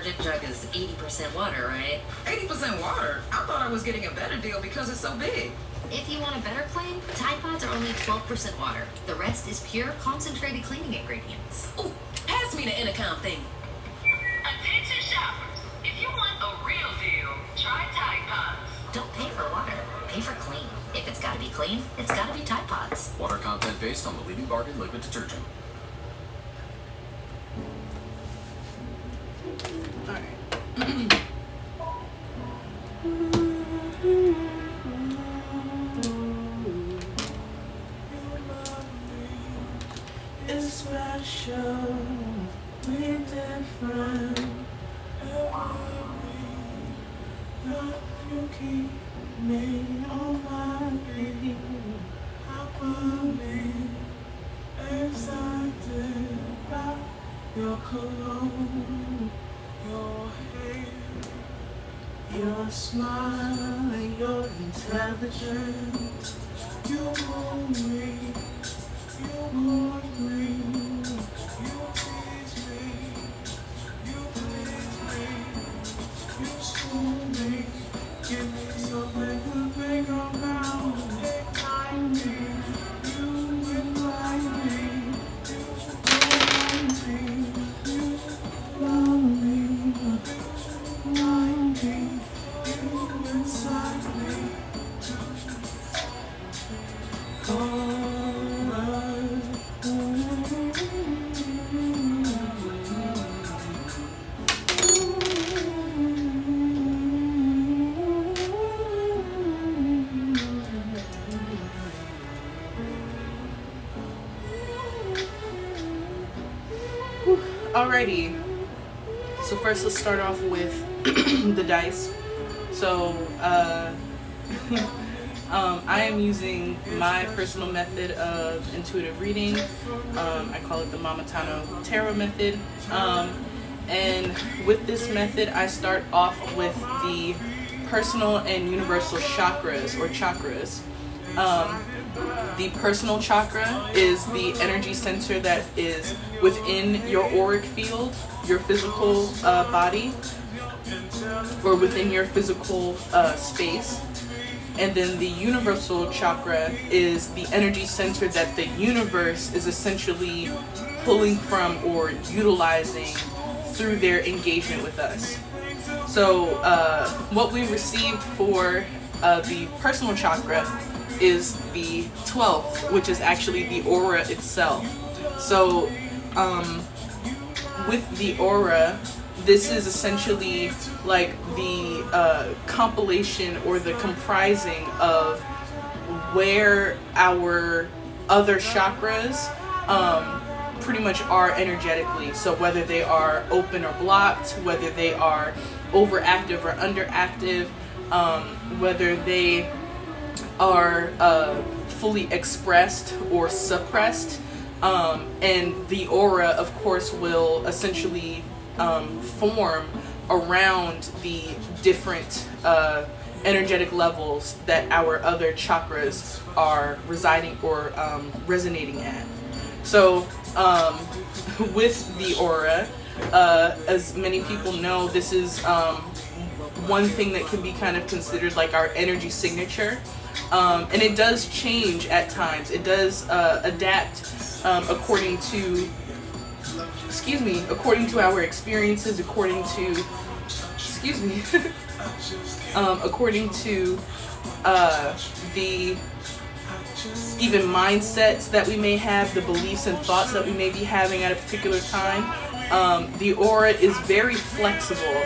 jug is 80% water, right? 80% water? I thought I was getting a better deal because it's so big. If you want a better clean, Tide Pods are only 12% water. The rest is pure, concentrated cleaning ingredients. Ooh, pass me the intercom thing. Attention shoppers, if you want a real deal, try Tide Pods. Don't pay for water, pay for clean. If it's gotta be clean, it's gotta be Tide Pods. Water content based on the leading bargain liquid detergent. It's special, we're different. You keep me on my feet. I will be excited about your cologne, your hair, your smile, and your intelligence. You move me. You want me, you tease me, you please me, you school me, give me something to think about, ignite me, you invite me, you want me, you love me, you like me, you inside me. Alrighty, so first let's start off with the dice. So I am using my personal method of intuitive reading. I call it the Mamatano Tarot method. And with this method, I start off with the personal and universal chakras, or chakras. The personal chakra is the energy center that is within your auric field, your physical body, or within your physical space. And then the universal chakra is the energy center that the universe is essentially pulling from or utilizing through their engagement with us. So what we received for the personal chakra is the 12th, which is actually the aura itself. So with the aura, this is essentially like the compilation or the comprising of where our other chakras pretty much are energetically. So whether they are open or blocked, whether they are overactive or underactive, whether they are fully expressed or suppressed, and the aura, of course, will essentially form around the different energetic levels that our other chakras are residing or resonating at. So with the aura, as many people know, this is one thing that can be kind of considered like our energy signature. And it does change at times. It does adapt according to our experiences, according to the even mindsets that we may have, the beliefs and thoughts that we may be having at a particular time. The aura is very flexible,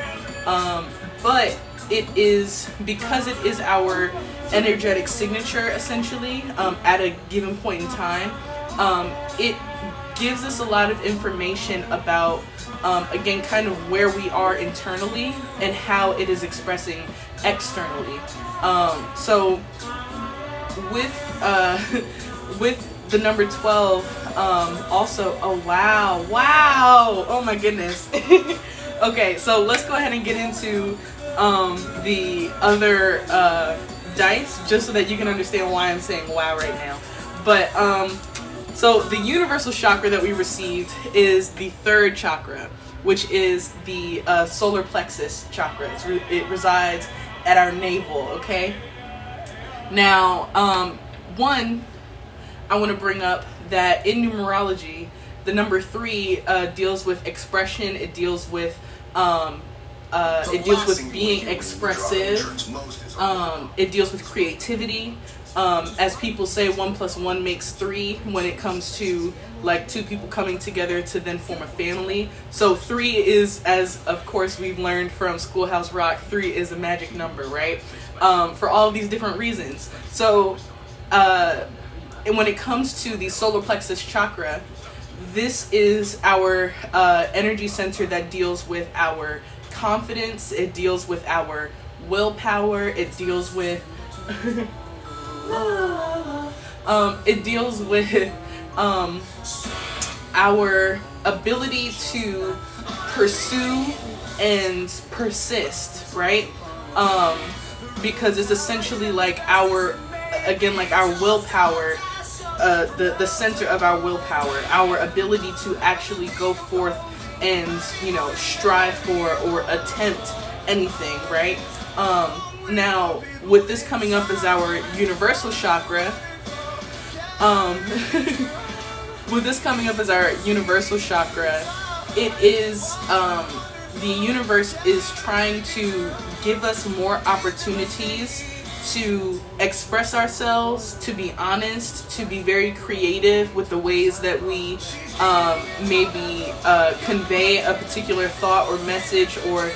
but it is, because it is our energetic signature essentially at a given point in time, it gives us a lot of information about again, kind of where we are internally and how it is expressing externally. So with the number 12, also, oh wow, oh my goodness. Okay, so let's go ahead and get into the other dice, just so that you can understand why I'm saying wow right now. But so the universal chakra that we received is the third chakra. which is the solar plexus chakra. It resides at our navel, okay? Now, one, I want to bring up that in numerology, the number 3 deals with expression. It deals with being expressive. It deals with creativity. As people say, 1 + 1 makes 3 when it comes to like 2 people coming together to then form a family. So 3 is, as of course we've learned from Schoolhouse Rock, 3 is a magic number, right? For all of these different reasons. So and when it comes to the solar plexus chakra, this is our energy center that deals with our confidence. It deals with our willpower. It deals with it deals with our ability to pursue and persist, right? Because it's essentially like our willpower, the center of our willpower, our ability to actually go forth and, strive for or attempt anything, right? Now, with this coming up as our universal chakra, it is, the universe is trying to give us more opportunities to express ourselves, to be honest, to be very creative with the ways that we maybe convey a particular thought or message, or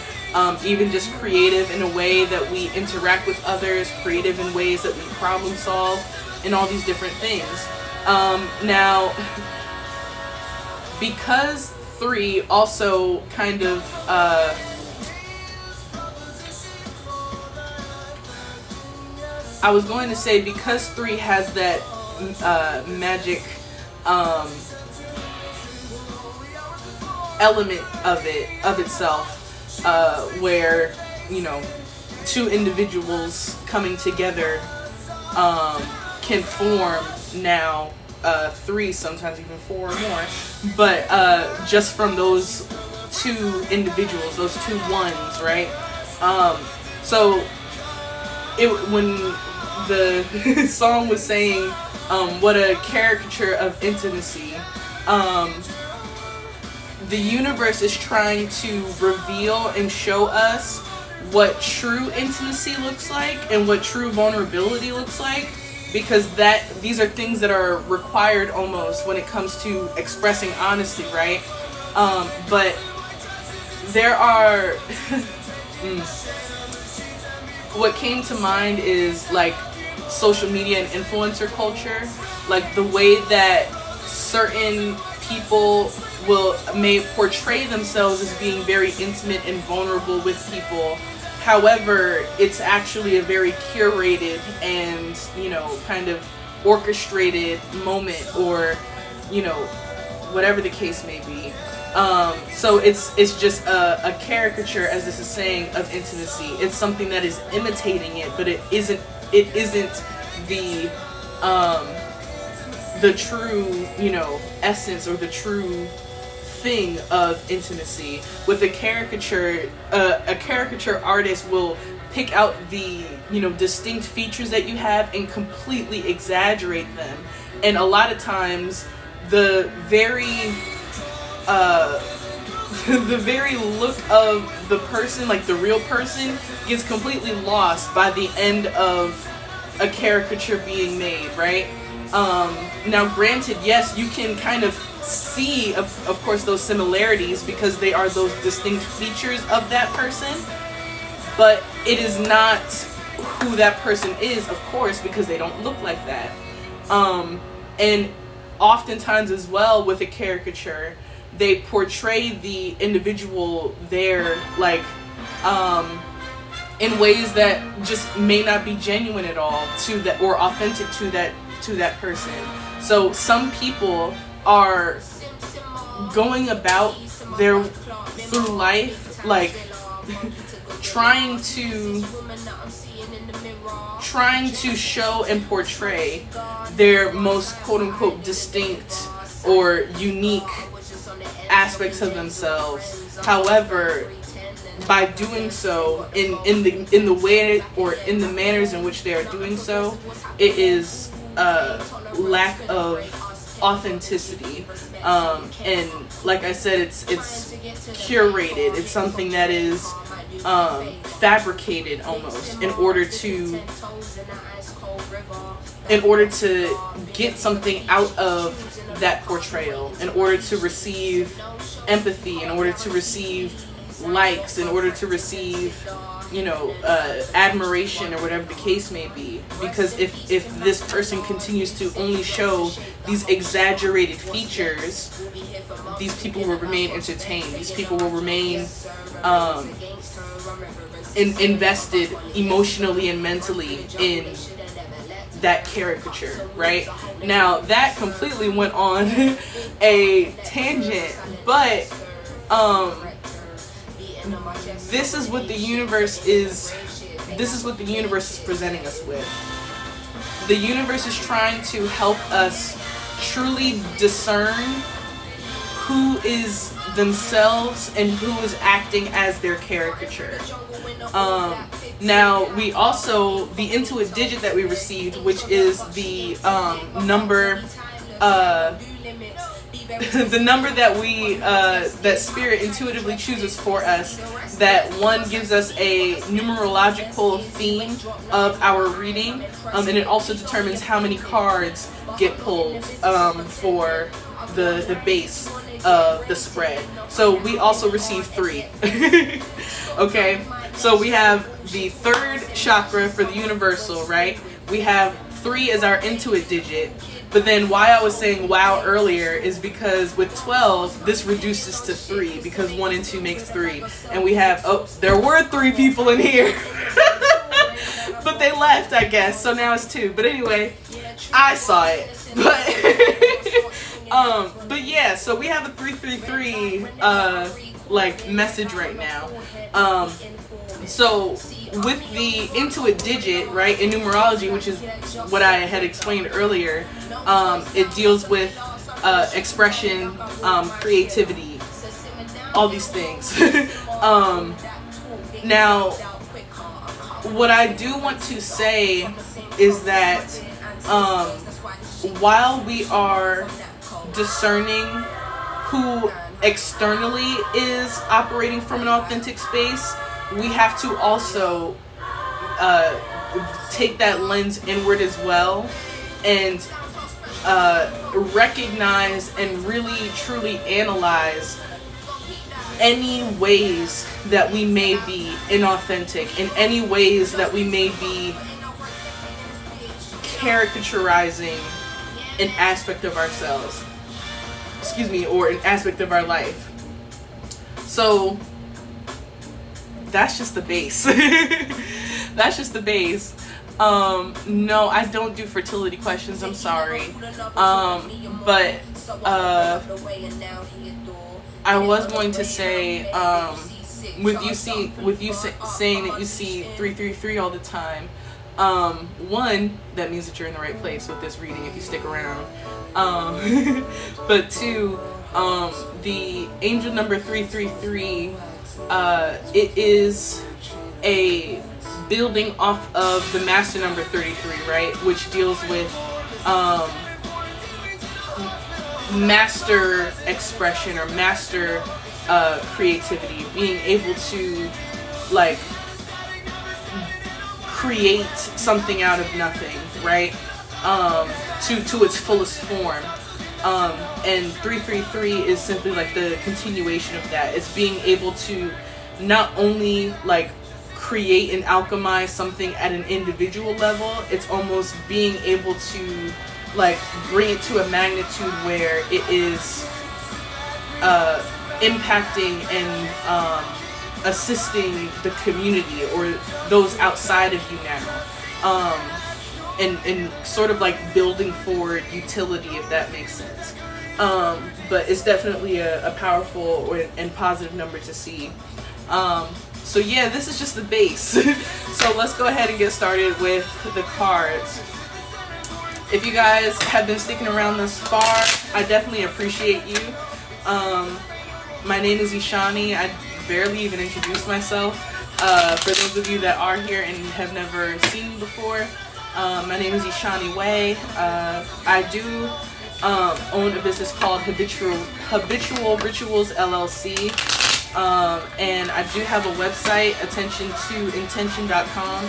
even just creative in a way that we interact with others, creative in ways that we problem solve, and all these different things. Now, because 3 also kind of I was going to say, because 3 has that magic element of itself, where 2 individuals coming together can form now 3, sometimes even 4 or more, but just from those 2 individuals, those 2 ones, right? So when the song was saying what a caricature of intimacy, the universe is trying to reveal and show us what true intimacy looks like and what true vulnerability looks like, because these are things that are required almost when it comes to expressing honesty, right? But there are what came to mind is like social media and influencer culture, like the way that certain people may portray themselves as being very intimate and vulnerable with people. However, it's actually a very curated and, kind of orchestrated moment, or, whatever the case may be. So it's just a caricature, as this is saying, of intimacy. It's something that is imitating it, but it isn't the true, essence or the true thing of intimacy. With a caricature artist will pick out the distinct features that you have and completely exaggerate them, and a lot of times the very look of the person, like the real person, gets completely lost by the end of a caricature being made, right? Now granted, yes, you can kind of see of course those similarities because they are those distinct features of that person, but it is not who that person is, of course, because they don't look like that. And oftentimes as well with a caricature, they portray the individual there like in ways that just may not be genuine at all to that, or authentic to that person. So some people are going about through life like trying to show and portray their most quote-unquote distinct or unique aspects of themselves, However, by doing so in the way or in the manners in which they are doing so, it is lack of authenticity, and like I said, it's curated. It's something that is fabricated almost in order to get something out of that portrayal, in order to receive empathy, in order to receive likes, in order to receive, you know, admiration or whatever the case may be. Because if this person continues to only show these exaggerated features, these people will remain entertained. These people will remain invested emotionally and mentally in that caricature, right? Now that completely went on a tangent, but this is what the universe is presenting us with. The universe is trying to help us truly discern who is themselves and who is acting as their caricature. Now we also, the intuit digit that we received, which is the number the number that we that spirit intuitively chooses for us, that one gives us a numerological theme of our reading, and it also determines how many cards get pulled for the base of the spread. So we also receive 3. Okay, so we have the 3rd chakra for the universal, right? We have 3 as our intuit digit. But then why I was saying wow earlier is because with 12, this reduces to 3, because 1 and 2 makes 3. And we have, oh, there were 3 people in here. But they left, I guess. So now it's 2. But anyway, I saw it. But yeah, so we have a 333 like message right now. So with the intuit digit, right, in numerology, which is what I had explained earlier, it deals with expression, creativity, all these things. Now, what I do want to say is that while we are discerning who externally is operating from an authentic space, we have to also take that lens inward as well, and recognize and really truly analyze any ways that we may be inauthentic, in any ways that we may be caricaturizing an aspect of ourselves, or an aspect of our life. So that's just the base. That's just the base. No, I don't do fertility questions, I'm sorry. But I was going to say, with you saying that you see 333 all the time, 1, that means that you're in the right place with this reading if you stick around. But 2, the angel number 333, it is a building off of the master number 33, right, which deals with master expression or master creativity, being able to like create something out of nothing, right, to its fullest form. And 333 is simply like the continuation of that. It's being able to not only like create and alchemize something at an individual level, it's almost being able to like bring it to a magnitude where it is impacting and assisting the community or those outside of you now, and sort of like building forward utility, if that makes sense. But it's definitely a powerful and positive number to see. So yeah, this is just the base. So let's go ahead and get started with the cards. If you guys have been sticking around this far, I definitely appreciate you. My name is Eshani. I barely even introduced myself. For those of you that are here and have never seen me before, my name is Eshani Way. I do own a business called Habitual Rituals LLC. And I do have a website, attentiontointention.com.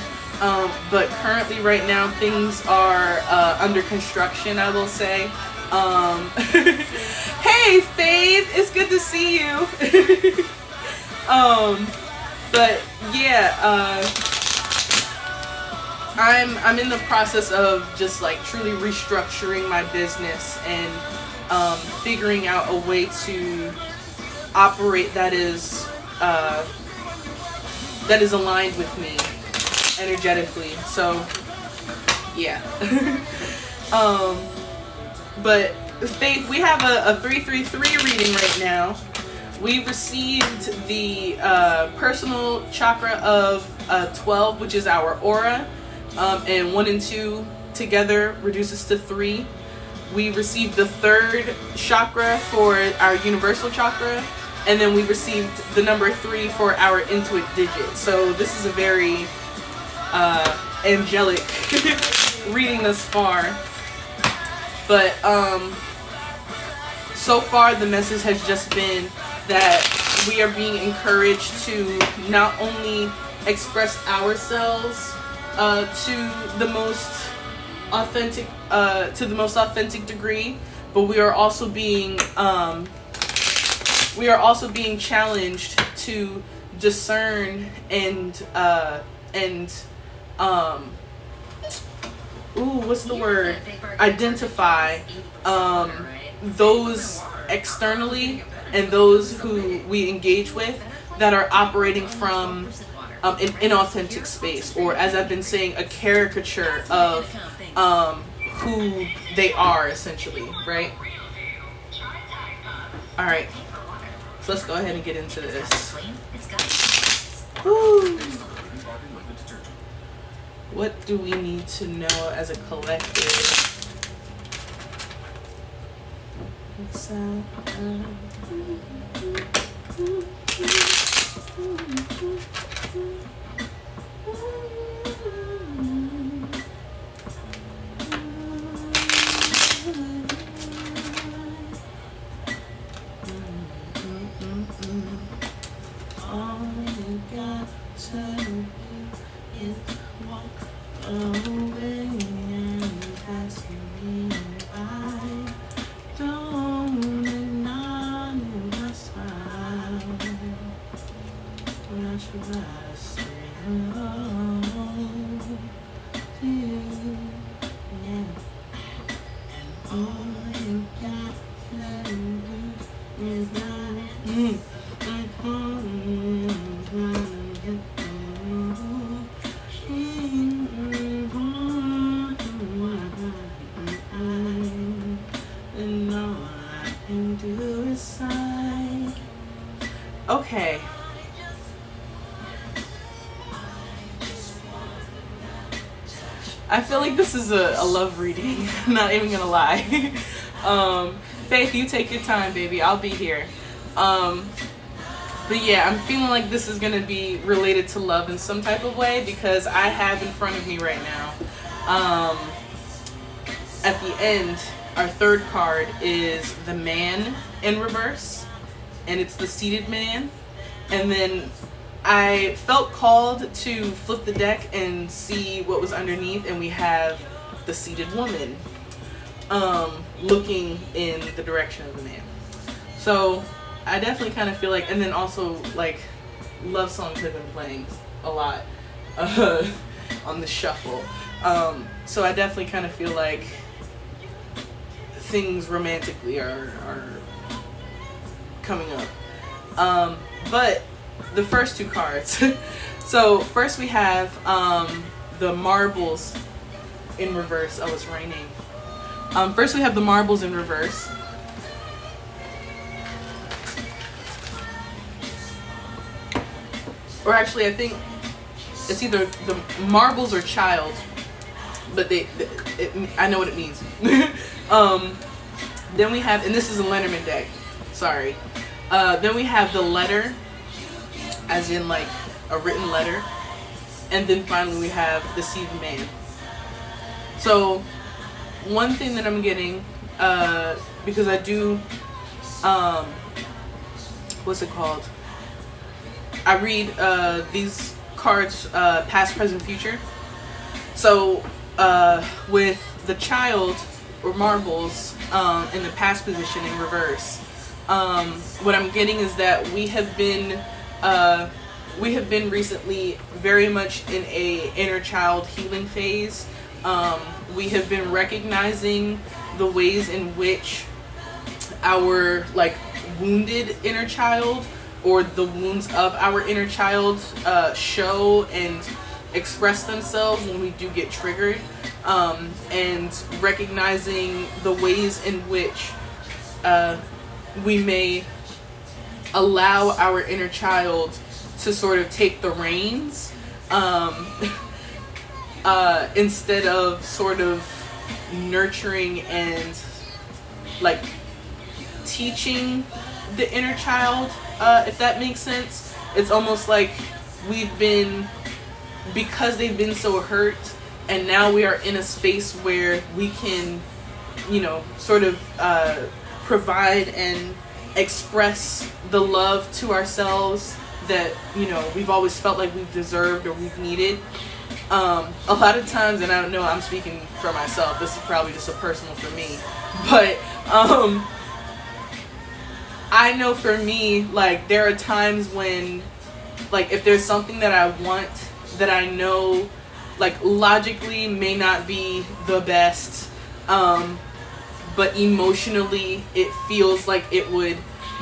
But currently right now things are under construction, I will say. Hey Faith, it's good to see you. But yeah, I'm in the process of just like truly restructuring my business and figuring out a way to operate that is aligned with me energetically. So yeah. But Faith, we have a 333 reading right now. We received the personal chakra of 12, which is our aura, and 1 and 2 together reduces to 3. We received the third chakra for our universal chakra, and then we received the number 3 for our intuit digit. So this is a very angelic reading thus far. But so far the message has just been that we are being encouraged to not only express ourselves to the most authentic degree, but we are also being challenged to discern and identify those externally and those who we engage with that are operating from an inauthentic space, or as I've been saying, a caricature of who they are essentially, right? Alright, so let's go ahead and get into this. Woo. What do we need to know as a collective? What's that? All you got to do is walk away and pass me by. Don't acknowledge my smile. When I try to say hello to you, yeah. And all you got to do is not okay. I feel like this is a love reading. I'm not even gonna lie. Faith, you take your time, baby. I'll be here. But yeah, I'm feeling like this is gonna be related to love in some type of way, because I have in front of me right now, at the end, our third card is the Man in reverse, and it's the seated man. And then I felt called to flip the deck and see what was underneath, and we have the seated woman looking in the direction of the man. So I definitely kind of feel like, and then also like love songs have been playing a lot on the shuffle. So I definitely kind of feel like things romantically are coming up. But the first two cards. So first we have the marbles in reverse. Oh, it's raining. First we have the marbles in reverse. Or actually, I think it's either the marbles or child, but I know what it means. Then we have, and this is a Lenormand deck. Sorry. Then we have the letter, as in like a written letter. And then finally we have the seed man. So one thing that I'm getting, because I do, what's it called? I read these cards, past, present, future. So with the child or marbles in the past position in reverse, what I'm getting is that we have been recently very much in a inner child healing phase. We have been recognizing the ways in which our like wounded inner child or the wounds of our inner child show and express themselves when we do get triggered, and recognizing the ways in which we may allow our inner child to sort of take the reins, instead of sort of nurturing and like teaching the inner child, if that makes sense. It's almost like we've been, because they've been so hurt, and now we are in a space where we can, you know, sort of provide and express the love to ourselves that, you know, we've always felt like we've deserved or we've needed. A lot of times, and I don't know, I'm speaking for myself, this is probably just a personal for me, but I know for me, like, there are times when, like, if there's something that I want that I know, like, logically may not be the best, but emotionally it feels like it would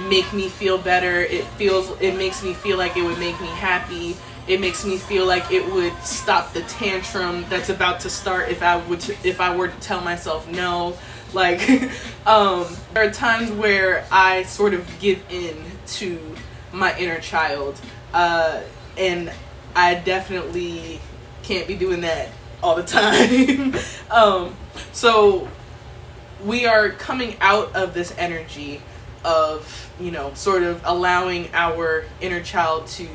make me feel better. It makes me feel like it would make me happy. It makes me feel like it would stop the tantrum that's about to start if I were to tell myself no. Like, there are times where I sort of give in to my inner child, and I definitely can't be doing that all the time. So we are coming out of this energy of, you know, sort of allowing our inner child to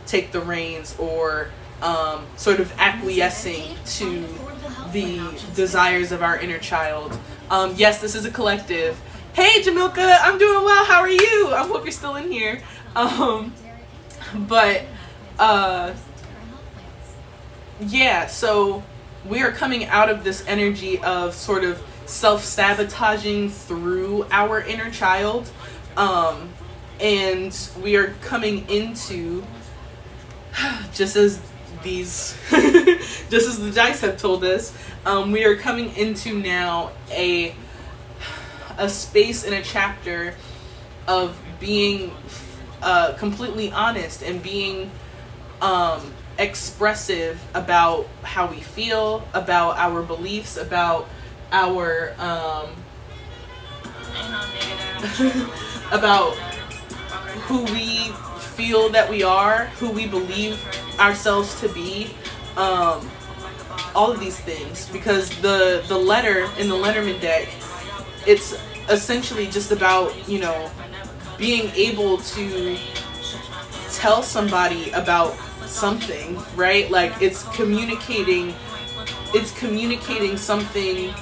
take the reins, or sort of acquiescing to the desires of our inner child. Yes, this is a collective. Hey Jamilka, I'm doing well, how are you? I hope you're still in here. But yeah, so we are coming out of this energy of sort of self-sabotaging through our inner child, and we are coming into, just as these just as the dice have told us, we are coming into now a space in a chapter of being completely honest and being expressive about how we feel, about our beliefs, about our about who we feel that we are, who we believe ourselves to be, all of these things. Because the letter in the Letterman deck, it's essentially just about, you know, being able to tell somebody about something, right? Like, it's communicating something,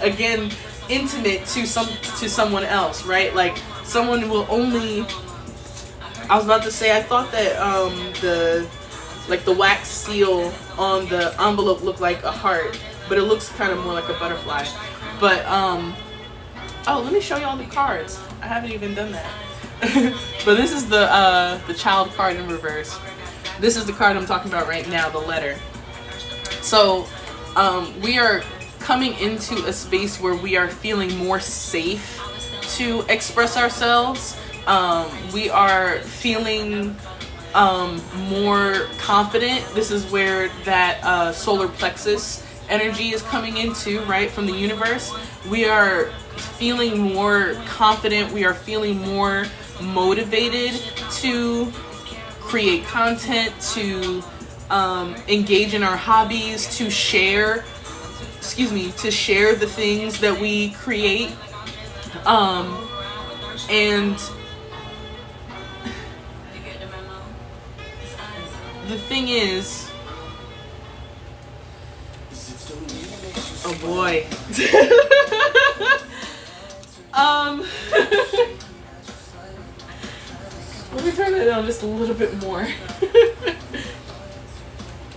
again, intimate to someone else, right? Like, someone will only, I was about to say, I thought that the wax seal on the envelope looked like a heart, but it looks kind of more like a butterfly. But oh, let me show you all the cards. I haven't even done that. But this is the child card in reverse. This is the card I'm talking about right now, the letter. So we are coming into a space where we are feeling more safe to express ourselves. We are feeling more confident. This is where that solar plexus energy is coming into, right, from the universe. We are feeling more confident. We are feeling more motivated to create content, to engage in our hobbies, to share the things that we create. And You get the memo? His eyes. the thing is, oh boy. Let me turn that down just a little bit more.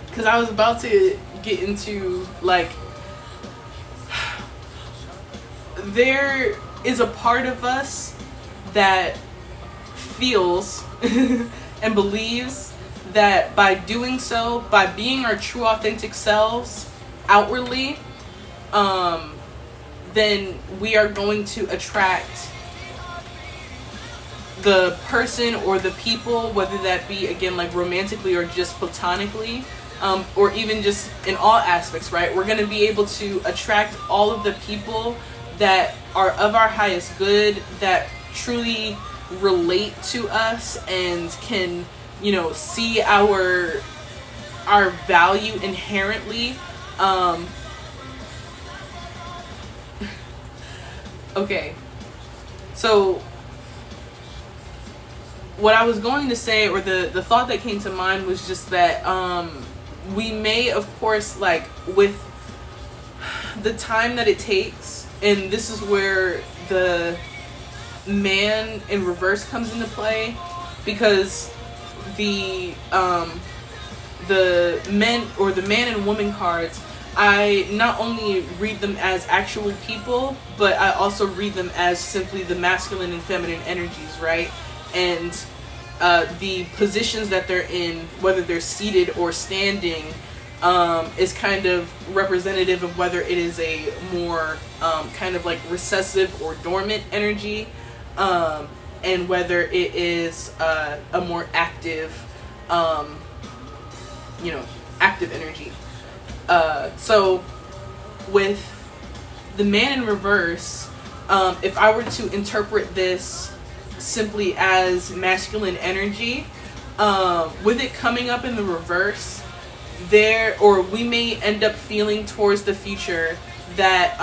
Because I was about to get into, like, there is a part of us that feels and believes that by doing so, by being our true authentic selves outwardly, then we are going to attract the person or the people, whether that be, again, like romantically or just platonically, or even just in all aspects, right? We're going to be able to attract all of the people that are of our highest good, that truly relate to us and can, you know, see our value inherently. Okay, so what I was going to say, or the thought that came to mind, was just that we may, of course, like, with the time that it takes, and this is where the man in reverse comes into play, because the men, or the man and woman cards, I not only read them as actual people, but I also read them as simply the masculine and feminine energies, right? And the positions that they're in, whether they're seated or standing, is kind of representative of whether it is a more kind of like recessive or dormant energy, and whether it is a more active, you know, active energy. So with the man in reverse, if I were to interpret this simply as masculine energy, with it coming up in the reverse, or we may end up feeling towards the future that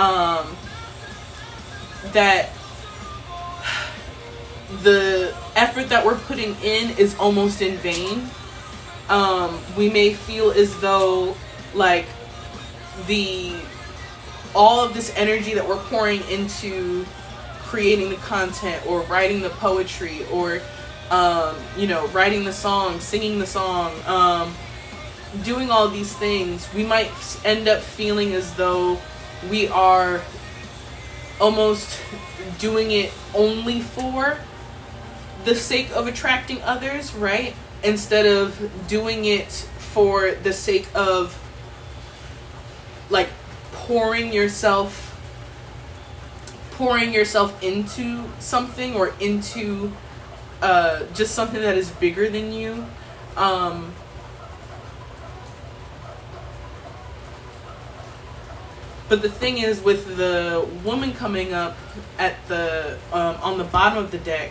that the effort that we're putting in is almost in vain. We may feel as though, like, all of this energy that we're pouring into creating the content or writing the poetry or you know, writing the song, singing the song, doing all these things, we might end up feeling as though we are almost doing it only for the sake of attracting others, right? Instead of doing it for the sake of, like, pouring yourself into something, or into just something that is bigger than you. But the thing is, with the woman coming up at the on the bottom of the deck,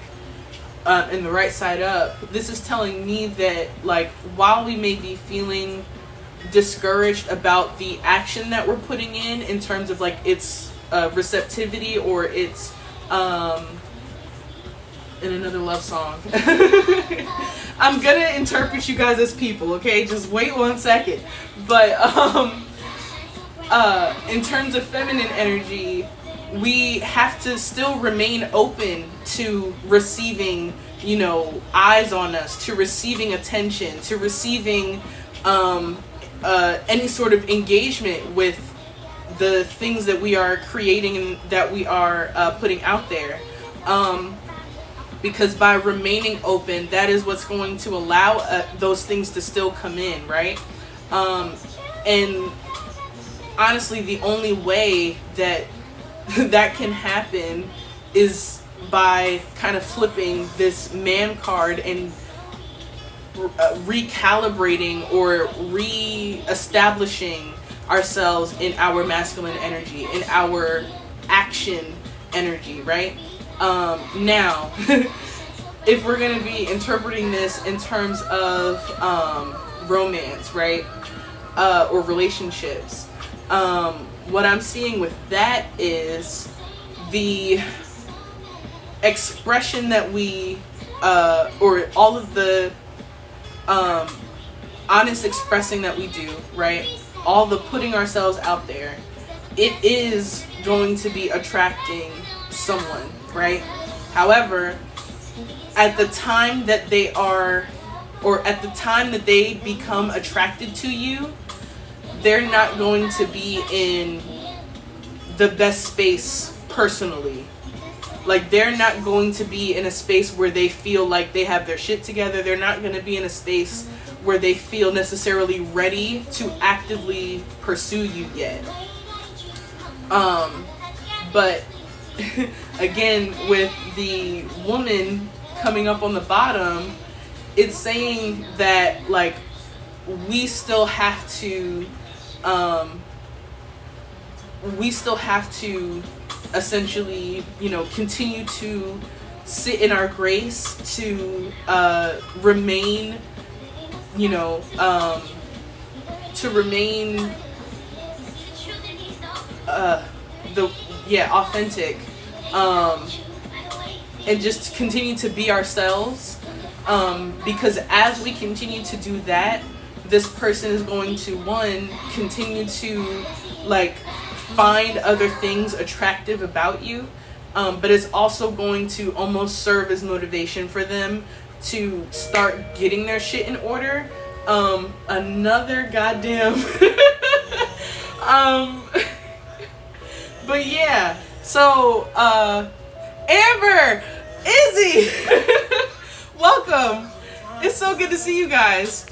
and the right side up, this is telling me that, like, while we may be feeling discouraged about the action that we're putting in terms of, like, its receptivity, or its in another love song. I'm gonna interpret you guys as people, okay? Just wait 1 second. But in terms of feminine energy, we have to still remain open to receiving, you know, eyes on us, to receiving attention, to receiving any sort of engagement with the things that we are creating and that we are putting out there. Because by remaining open, that is what's going to allow those things to still come in, right? And honestly, the only way that that can happen is by kind of flipping this man card and recalibrating or re-establishing ourselves in our masculine energy, in our action energy, right? Now, if we're going to be interpreting this in terms of romance, right, or relationships, what I'm seeing with that is expression that we or all of the honest expressing that we do, right? All the putting ourselves out there, it is going to be attracting someone, right? However, at the time that they are, or at the time that they become attracted to you, they're not going to be in the best space personally. Like, they're not going to be in a space where they feel like they have their shit together. They're not going to be in a space where they feel necessarily ready to actively pursue you yet. But again, with the woman coming up on the bottom, it's saying that, like, we still have to essentially, you know, continue to sit in our grace, to remain, you know, authentic, and just continue to be ourselves, because as we continue to do that, this person is going to, one, continue to, like, find other things attractive about you, but it's also going to almost serve as motivation for them to start getting their shit in order. Another goddamn but yeah, so Amber, Izzy, welcome. It's so good to see you guys.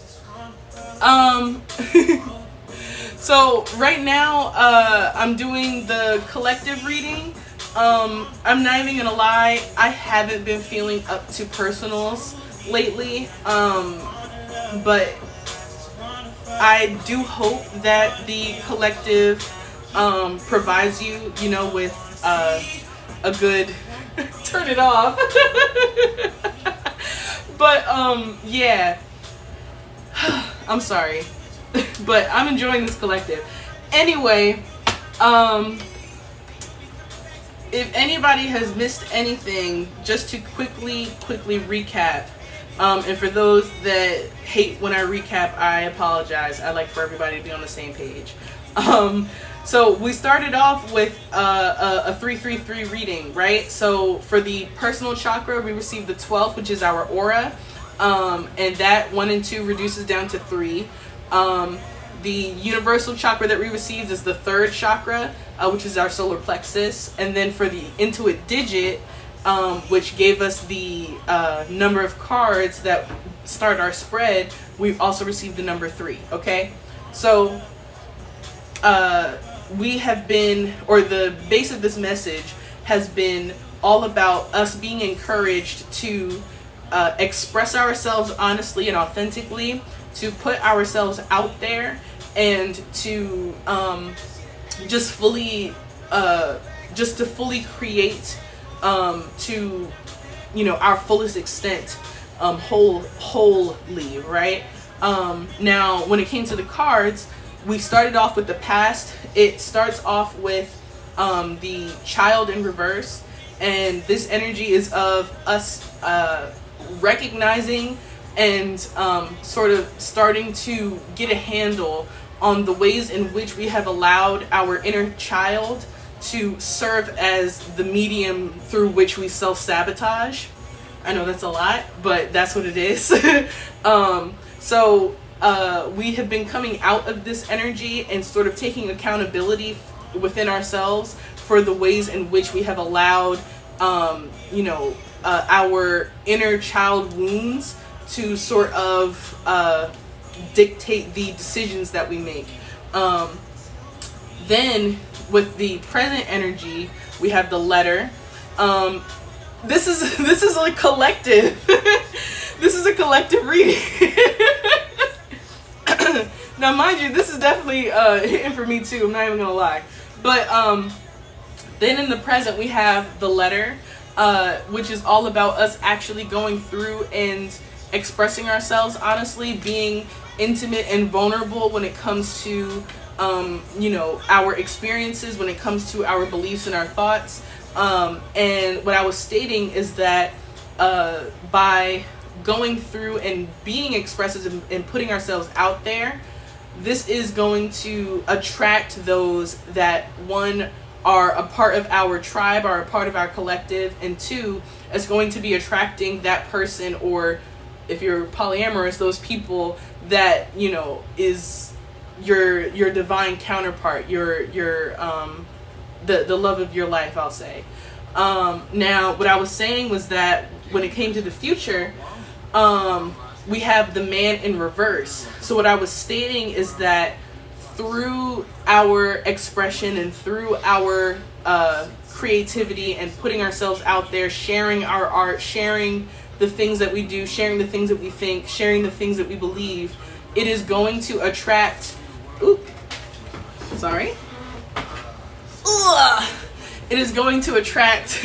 So right now, I'm doing the collective reading. I'm not even gonna lie, I haven't been feeling up to personals lately, but I do hope that the collective provides you, you know, with a good turn it off. But yeah, I'm sorry. But I'm enjoying this collective. Anyway, if anybody has missed anything, just to quickly recap, and for those that hate when I recap, I apologize. I like for everybody to be on the same page. So we started off with a 333 reading, right? So for the personal chakra, we received the 12th, which is our aura, and that 1 and 2 reduces down to 3. The universal chakra that we received is the 3rd chakra, which is our solar plexus. And then for the Intuit digit, which gave us the number of cards that start our spread, we've also received the number 3, okay? So we have been, or the base of this message has been all about us being encouraged to express ourselves honestly and authentically, to put ourselves out there, and to just fully create to, you know, our fullest extent, wholly, right? Now when it came to the cards, we started off with the past. It starts off with the child in reverse, and this energy is of us recognizing and sort of starting to get a handle on the ways in which we have allowed our inner child to serve as the medium through which we self-sabotage. I know that's a lot, but that's what it is. So we have been coming out of this energy and sort of taking accountability within ourselves for the ways in which we have allowed, you know, our inner child wounds to sort of dictate the decisions that we make. Then with the present energy, we have the letter. This is a collective. This is a collective reading. Now, mind you, this is definitely hitting for me too. I'm not even gonna lie. But then in the present, we have the letter, which is all about us actually going through and expressing ourselves honestly, being intimate and vulnerable when it comes to you know, our experiences, when it comes to our beliefs and our thoughts, And what I was stating is that by going through and being expressive and putting ourselves out there, this is going to attract those that, one, are a part of our tribe, are a part of our collective, and two, it's going to be attracting that person, or if you're polyamorous, those people that, you know, is your divine counterpart, your the love of your life, I'll say. Now, what I was saying was that when it came to the future, we have the man in reverse. So what I was stating is that through our expression and through our creativity and putting ourselves out there, sharing our art, sharing the things that we do, sharing the things that we think, sharing the things that we believe, it is going to attract... It is going to attract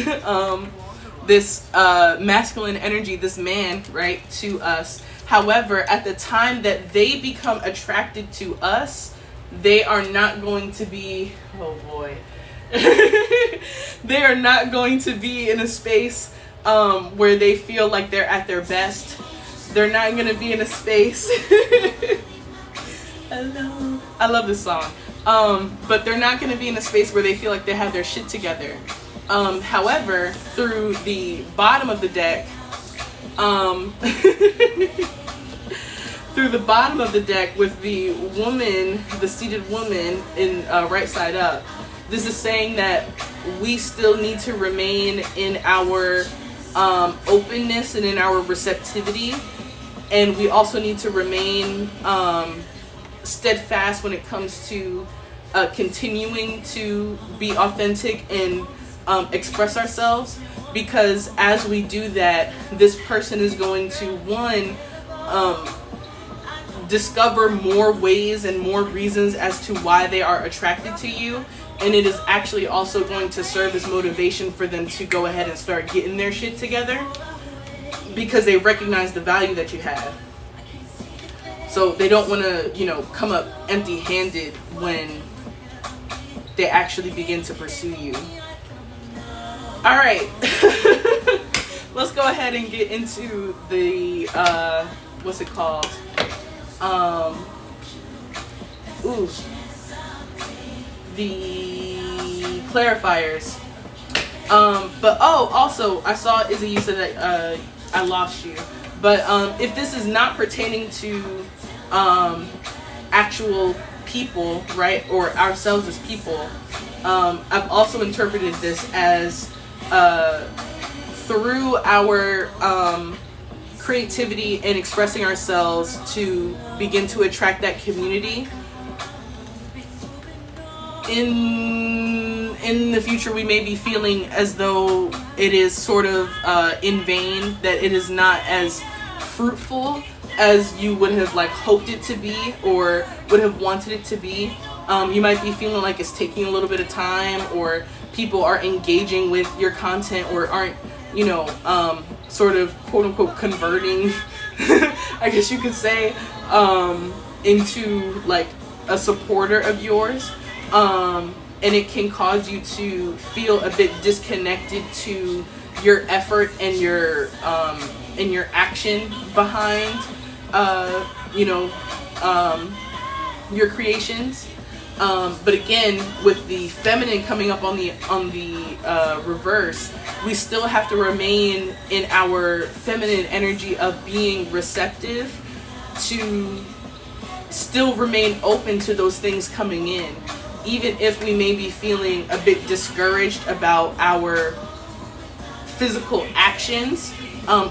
this masculine energy, this man, right, to us. However, at the time that they become attracted to us, they are not going to be, oh boy, they are not going to be in a space where they feel like they're at their best. They're not going to be in a space. Hello. I love this song. But they're not going to be in a space where they feel like they have their shit together. However, through the bottom of the deck, through the bottom of the deck with the woman, the seated woman in right side up, this is saying that we still need to remain in our openness and in our receptivity, and we also need to remain steadfast when it comes to continuing to be authentic and express ourselves, because as we do that, this person is going to, one, discover more ways and more reasons as to why they are attracted to you, and it is actually also going to serve as motivation for them to go ahead and start getting their shit together, because they recognize the value that you have. So they don't want to, you know, come up empty-handed when they actually begin to pursue you. All right. Let's go ahead and get into the, what's it called? The clarifiers. But, also, I saw, Izzy, you said that I lost you. But if this is not pertaining to actual people, right, or ourselves as people, I've also interpreted this as through our creativity and expressing ourselves to begin to attract that community. In the future, we may be feeling as though it is sort of in vain, that it is not as fruitful as you would have like hoped it to be or would have wanted it to be. You might be feeling like it's taking a little bit of time, or people are engaging with your content, or aren't, you know, sort of quote unquote converting, I guess you could say, into like a supporter of yours. And it can cause you to feel a bit disconnected to your effort and your action behind your creations. But again, with the feminine coming up on the reverse, we still have to remain in our feminine energy of being receptive, to still remain open to those things coming in, even if we may be feeling a bit discouraged about our physical actions,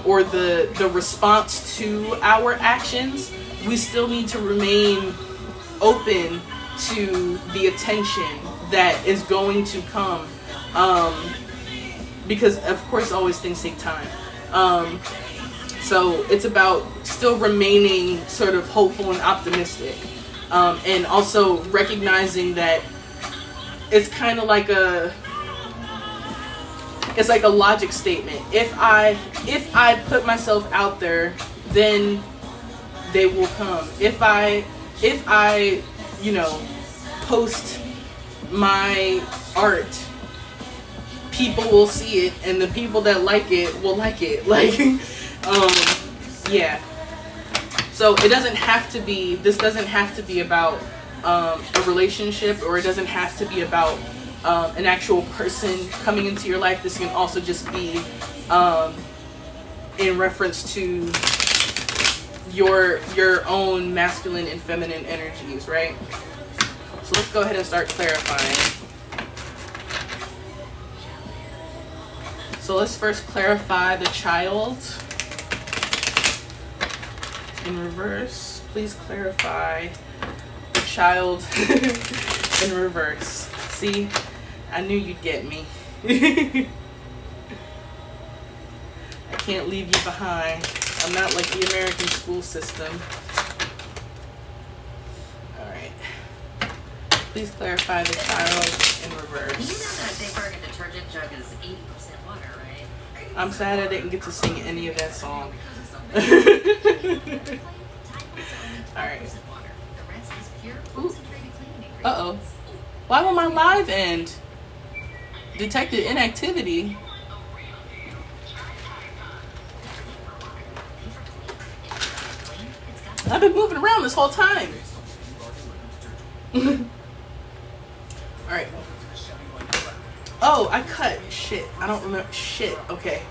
or the response to our actions. We still need to remain open to the attention that is going to come, because of course always things take time. So it's about still remaining sort of hopeful and optimistic, and also recognizing that it's kind of like a logic statement. If I put myself out there, then they will come. If I post my art, people will see it, and the people that like it will like it. Like, yeah. So it doesn't have to be, this doesn't have to be about a relationship, or it doesn't have to be about an actual person coming into your life. This can also just be in reference to your own masculine and feminine energies, right? So let's go ahead and start clarifying. So let's first clarify the child in reverse. Please clarify the child in reverse. See, I knew you'd get me. I can't leave you behind. I'm not like the American school system. Alright. Please clarify the child in reverse. You know that Big Bargain detergent jug is 80% water, right? I'm sad I didn't get to sing any of that song. Alright. Uh-oh. Why will my live end? Detected inactivity. I've been moving around this whole time. Alright. Oh, I cut. Shit. I don't remember. Shit. Okay.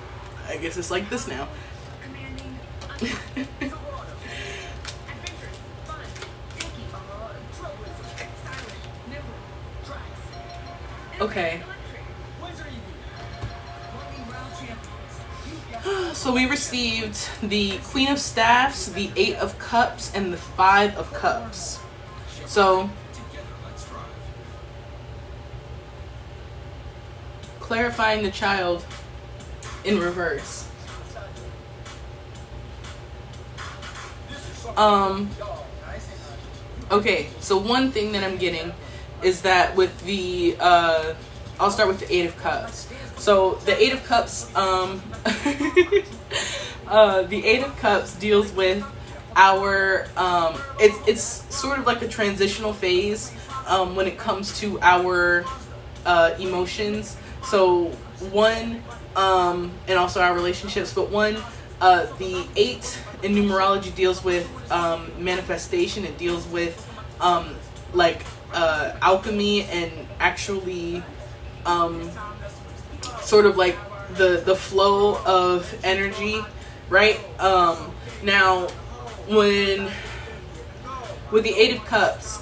I guess it's like this now. Okay. So we received the Queen of Staffs, the 8 of Cups, and the 5 of Cups. So, clarifying the child in reverse. Okay, so one thing that I'm getting is that with the, I'll start with the 8 of Cups. So the 8 of Cups, the 8 of Cups deals with our, it's sort of like a transitional phase when it comes to our emotions. So one, and also our relationships, but one, the 8 in numerology deals with manifestation. It deals with like alchemy and actually sort of like the flow of energy, right? Now with the 8 of Cups,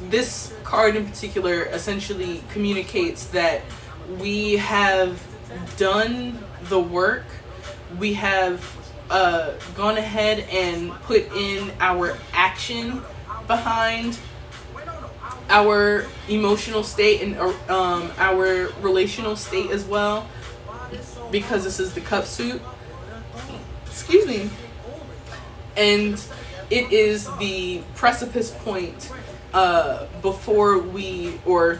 this card in particular essentially communicates that we have done the work. We have gone ahead and put in our action behind our emotional state and our relational state as well, because this is the cup suit. Excuse me. And it is the precipice point before we, or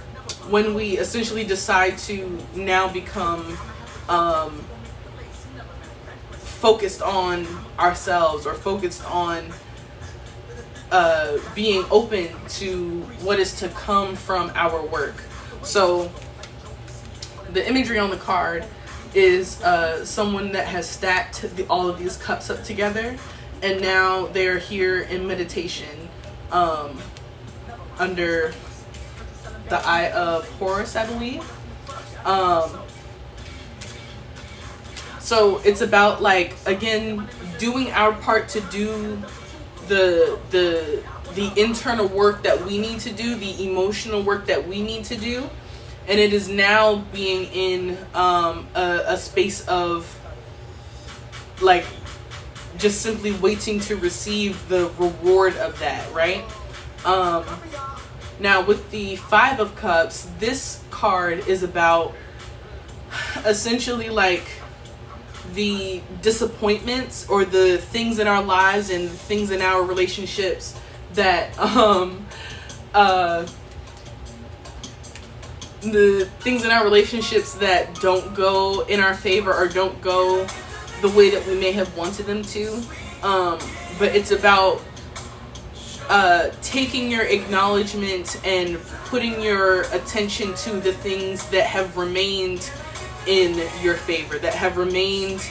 when we essentially decide to now become focused on ourselves, or focused on being open to what is to come from our work. So the imagery on the card is someone that has stacked all of these cups up together, and now they're here in meditation under the Eye of Horus, I believe. So it's about, like, again, doing our part to do the internal work that we need to do, the emotional work that we need to do, and it is now being in a space of, like, just simply waiting to receive the reward of that, right? Now with the 5 of Cups, this card is about essentially like the disappointments or the things in our lives and things in our relationships that the things in our relationships that don't go in our favor or don't go the way that we may have wanted them to, but it's about taking your acknowledgement and putting your attention to the things that have remained in your favor, that have remained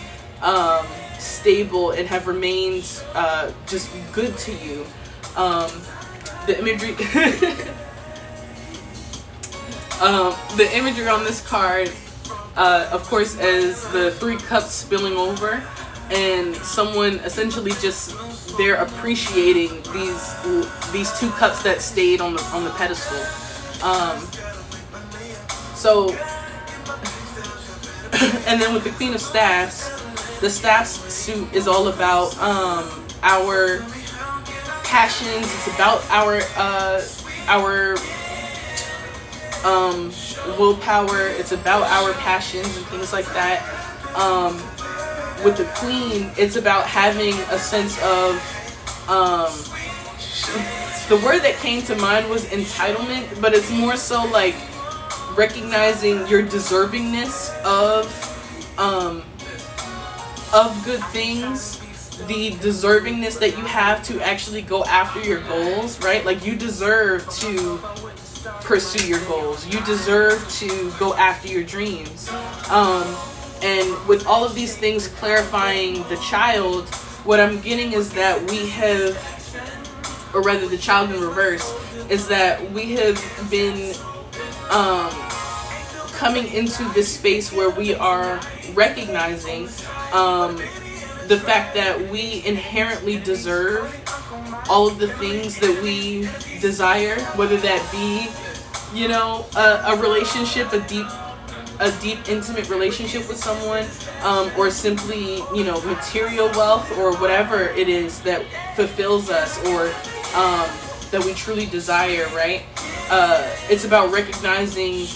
stable and have remained just good to you. The imagery the imagery on this card, of course, as the 3 cups spilling over, and someone essentially just, they're appreciating these 2 cups that stayed on the pedestal. So and then with the Queen of Staffs, the Staffs suit is all about our passions. It's about our willpower. It's about our passions and things like that. With the Queen, it's about having a sense of the word that came to mind was entitlement, but it's more so like recognizing your deservingness of good things, the deservingness that you have to actually go after your goals, right? Like, you deserve to pursue your goals. You deserve to go after your dreams. And with all of these things clarifying the child, what I'm getting is that we have, or rather the child in reverse, is that we have been coming into this space where we are recognizing the fact that we inherently deserve all of the things that we desire, whether that be, you know, a relationship, a deep intimate relationship with someone, or simply, you know, material wealth, or whatever it is that fulfills us, or that we truly desire, right? It's about recognizing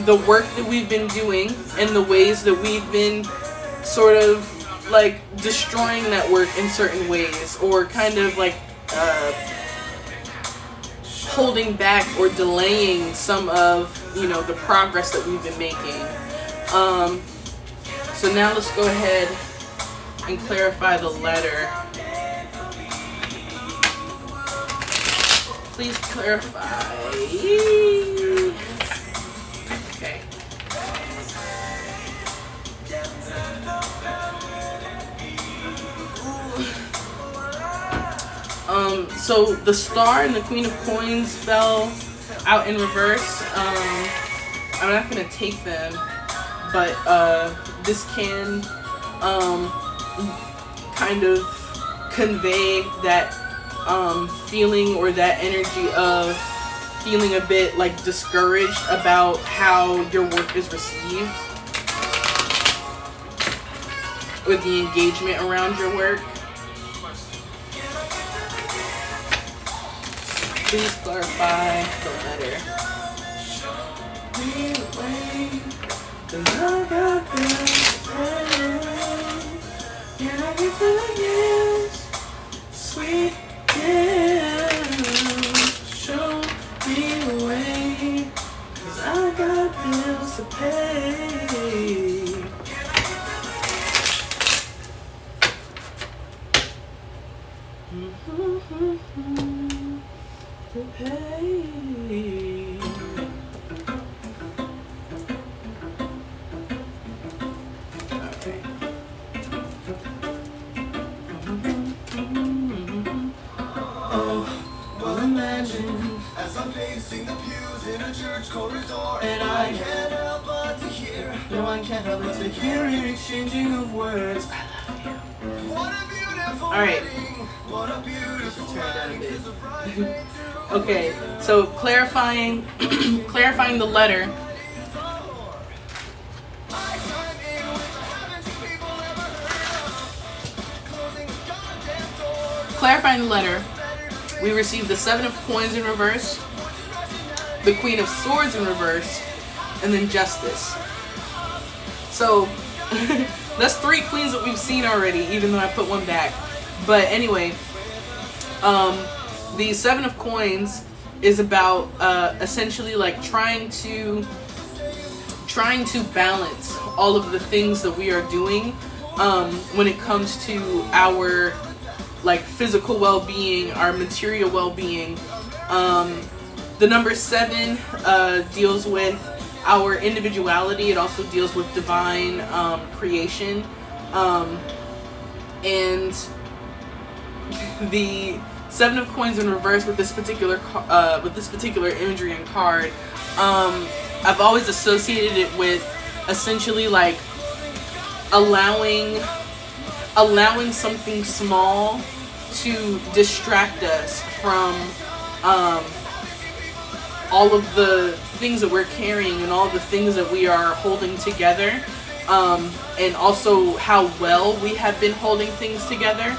the work that we've been doing and the ways that we've been sort of like destroying that work in certain ways, or kind of like holding back or delaying some of, you know, the progress that we've been making. So now let's go ahead and clarify the letter. Please clarify. Okay. So the star and the Queen of Coins fell out in reverse. I'm not gonna take them, but this can kind of convey that feeling, or that energy of feeling a bit like discouraged about how your work is received, with the engagement around your work. Please clarify the letter. Sweet show me the way, 'cause I got bills to pay. To pay. Okay. Oh, well, imagine as I'm pacing the pews in a church corridor, and I can't help but to hear, no, I can't help but to hear an exchanging of words. I love you. What a beautiful wedding. What a beautiful wedding. Okay, so clarifying clarifying the letter. Clarifying the letter, we received the 7 of Coins in reverse, the Queen of Swords in reverse, and then Justice. So that's 3 queens that we've seen already, even though I put one back. But anyway, the 7 of Coins is about essentially like trying to balance all of the things that we are doing when it comes to our like physical well-being, our material well-being. The number 7 deals with our individuality. It also deals with divine creation, and the Seven of Coins in reverse with this particular imagery and card. I've always associated it with essentially like allowing something small to distract us from all of the things that we're carrying and all the things that we are holding together, and also how well we have been holding things together.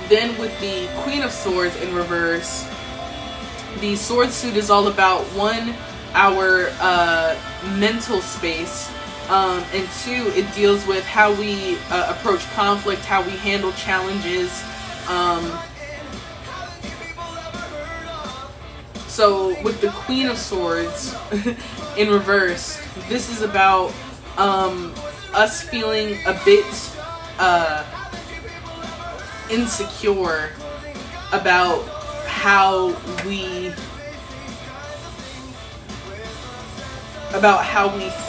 Then with the Queen of Swords in reverse, the sword suit is all about, one, our mental space, and two, it deals with how we approach conflict, how we handle challenges. So with the Queen of Swords in reverse, this is about us feeling a bit insecure about how we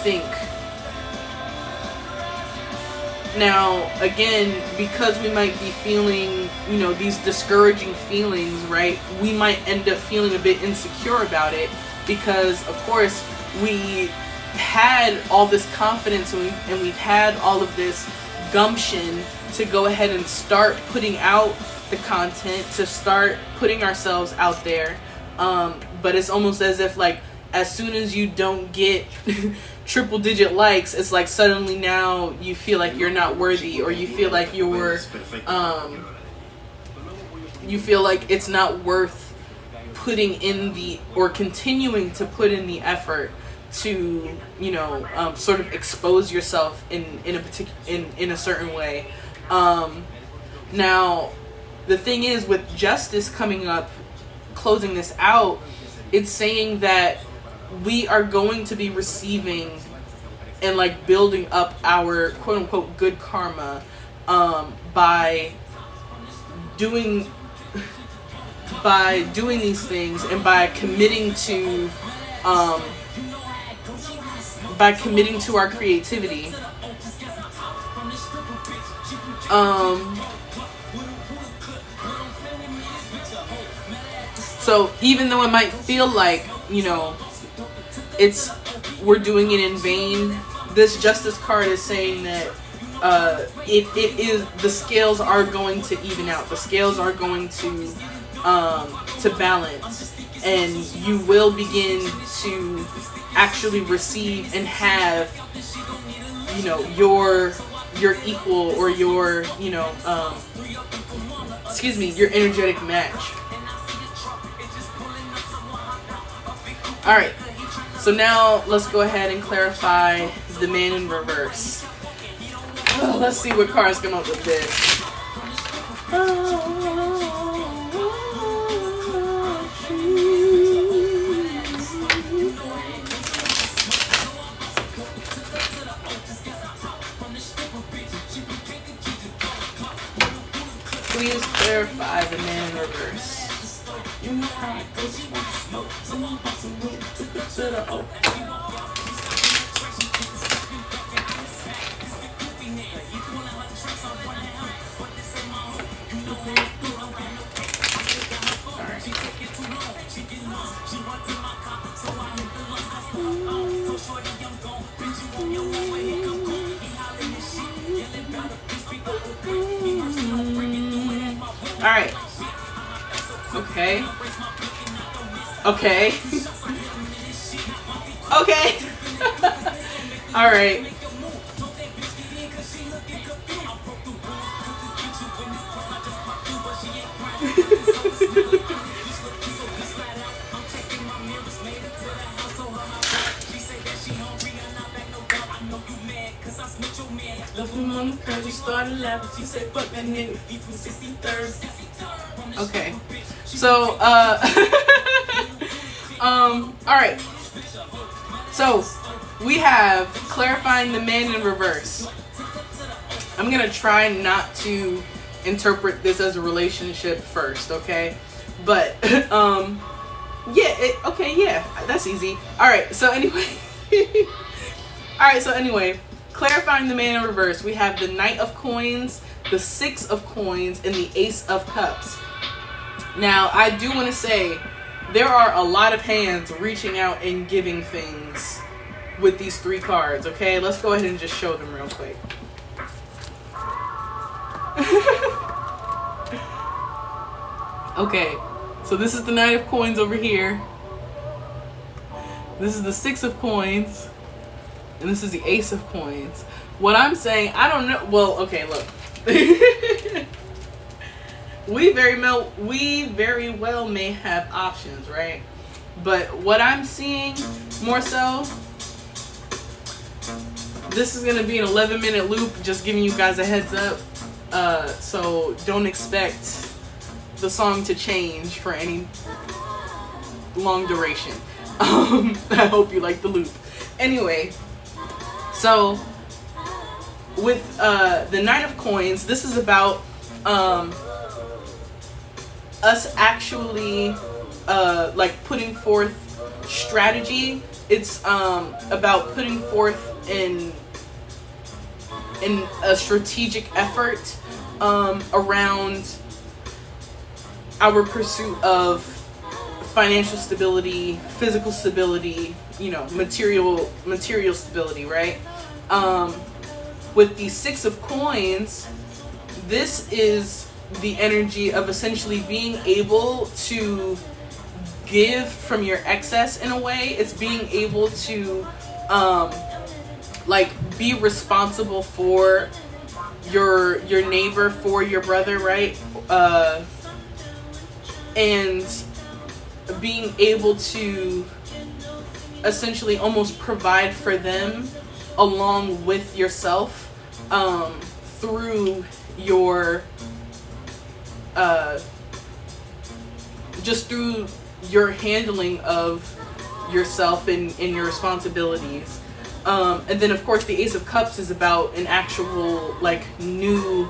think. Now, again, because we might be feeling, these discouraging feelings, right? We might end up feeling a bit insecure about it because, of course, we had all this confidence and we've had all of this gumption to go ahead and start putting out the content, to start putting ourselves out there. But it's almost as if, like, as soon as you don't get triple digit likes, it's like suddenly now you feel like you're not worthy, or you feel like you feel like it's not worth putting in or continuing to put in the effort to, sort of expose yourself in a certain way. Now, the thing is, with Justice coming up, closing this out, it's saying that we are going to be receiving and like building up our quote unquote good karma by doing these things, and by committing to our creativity. So even though it might feel like, we're doing it in vain, this Justice card is saying that it is, the scales are going to even out. The scales are going to balance, and you will begin to actually receive and have, your equal, or your your energetic match. All right. So now let's go ahead and clarify the Man in reverse. Let's see what cards come up with this. Please clarify the Man in reverse. All right. Okay. Okay. Okay. All right. Okay. So, all right. So, we have clarifying the Man in reverse. I'm gonna try not to interpret this as a relationship first, okay? But, Okay, yeah, that's easy. All right, so anyway, clarifying the man in reverse, we have the Knight of Coins, the Six of Coins, and the Ace of Cups. Now, I do want to say there are a lot of hands reaching out and giving things with these three cards. Okay, let's go ahead and just show them real quick. Okay, so this is the Knight of Coins over here. This is the Six of Coins. And this is the Ace of Coins. What I'm saying, I don't know. Well, okay, look. we very well may have options, right? But what I'm seeing more so, this is going to be an 11-minute loop, just giving you guys a heads up. So don't expect the song to change for any long duration. I hope you like the loop. Anyway, so with the Knight of Coins, this is about us actually like putting forth strategy. It's about putting forth in a strategic effort around our pursuit of financial stability, physical stability, you know, material stability, right? With the Six of Coins, this is the energy of essentially being able to give from your excess in a way. It's being able to like be responsible for your neighbor, for your brother, right? And being able to essentially almost provide for them along with yourself through your just through your handling of yourself and your responsibilities. And then of course the Ace of Cups is about an actual like new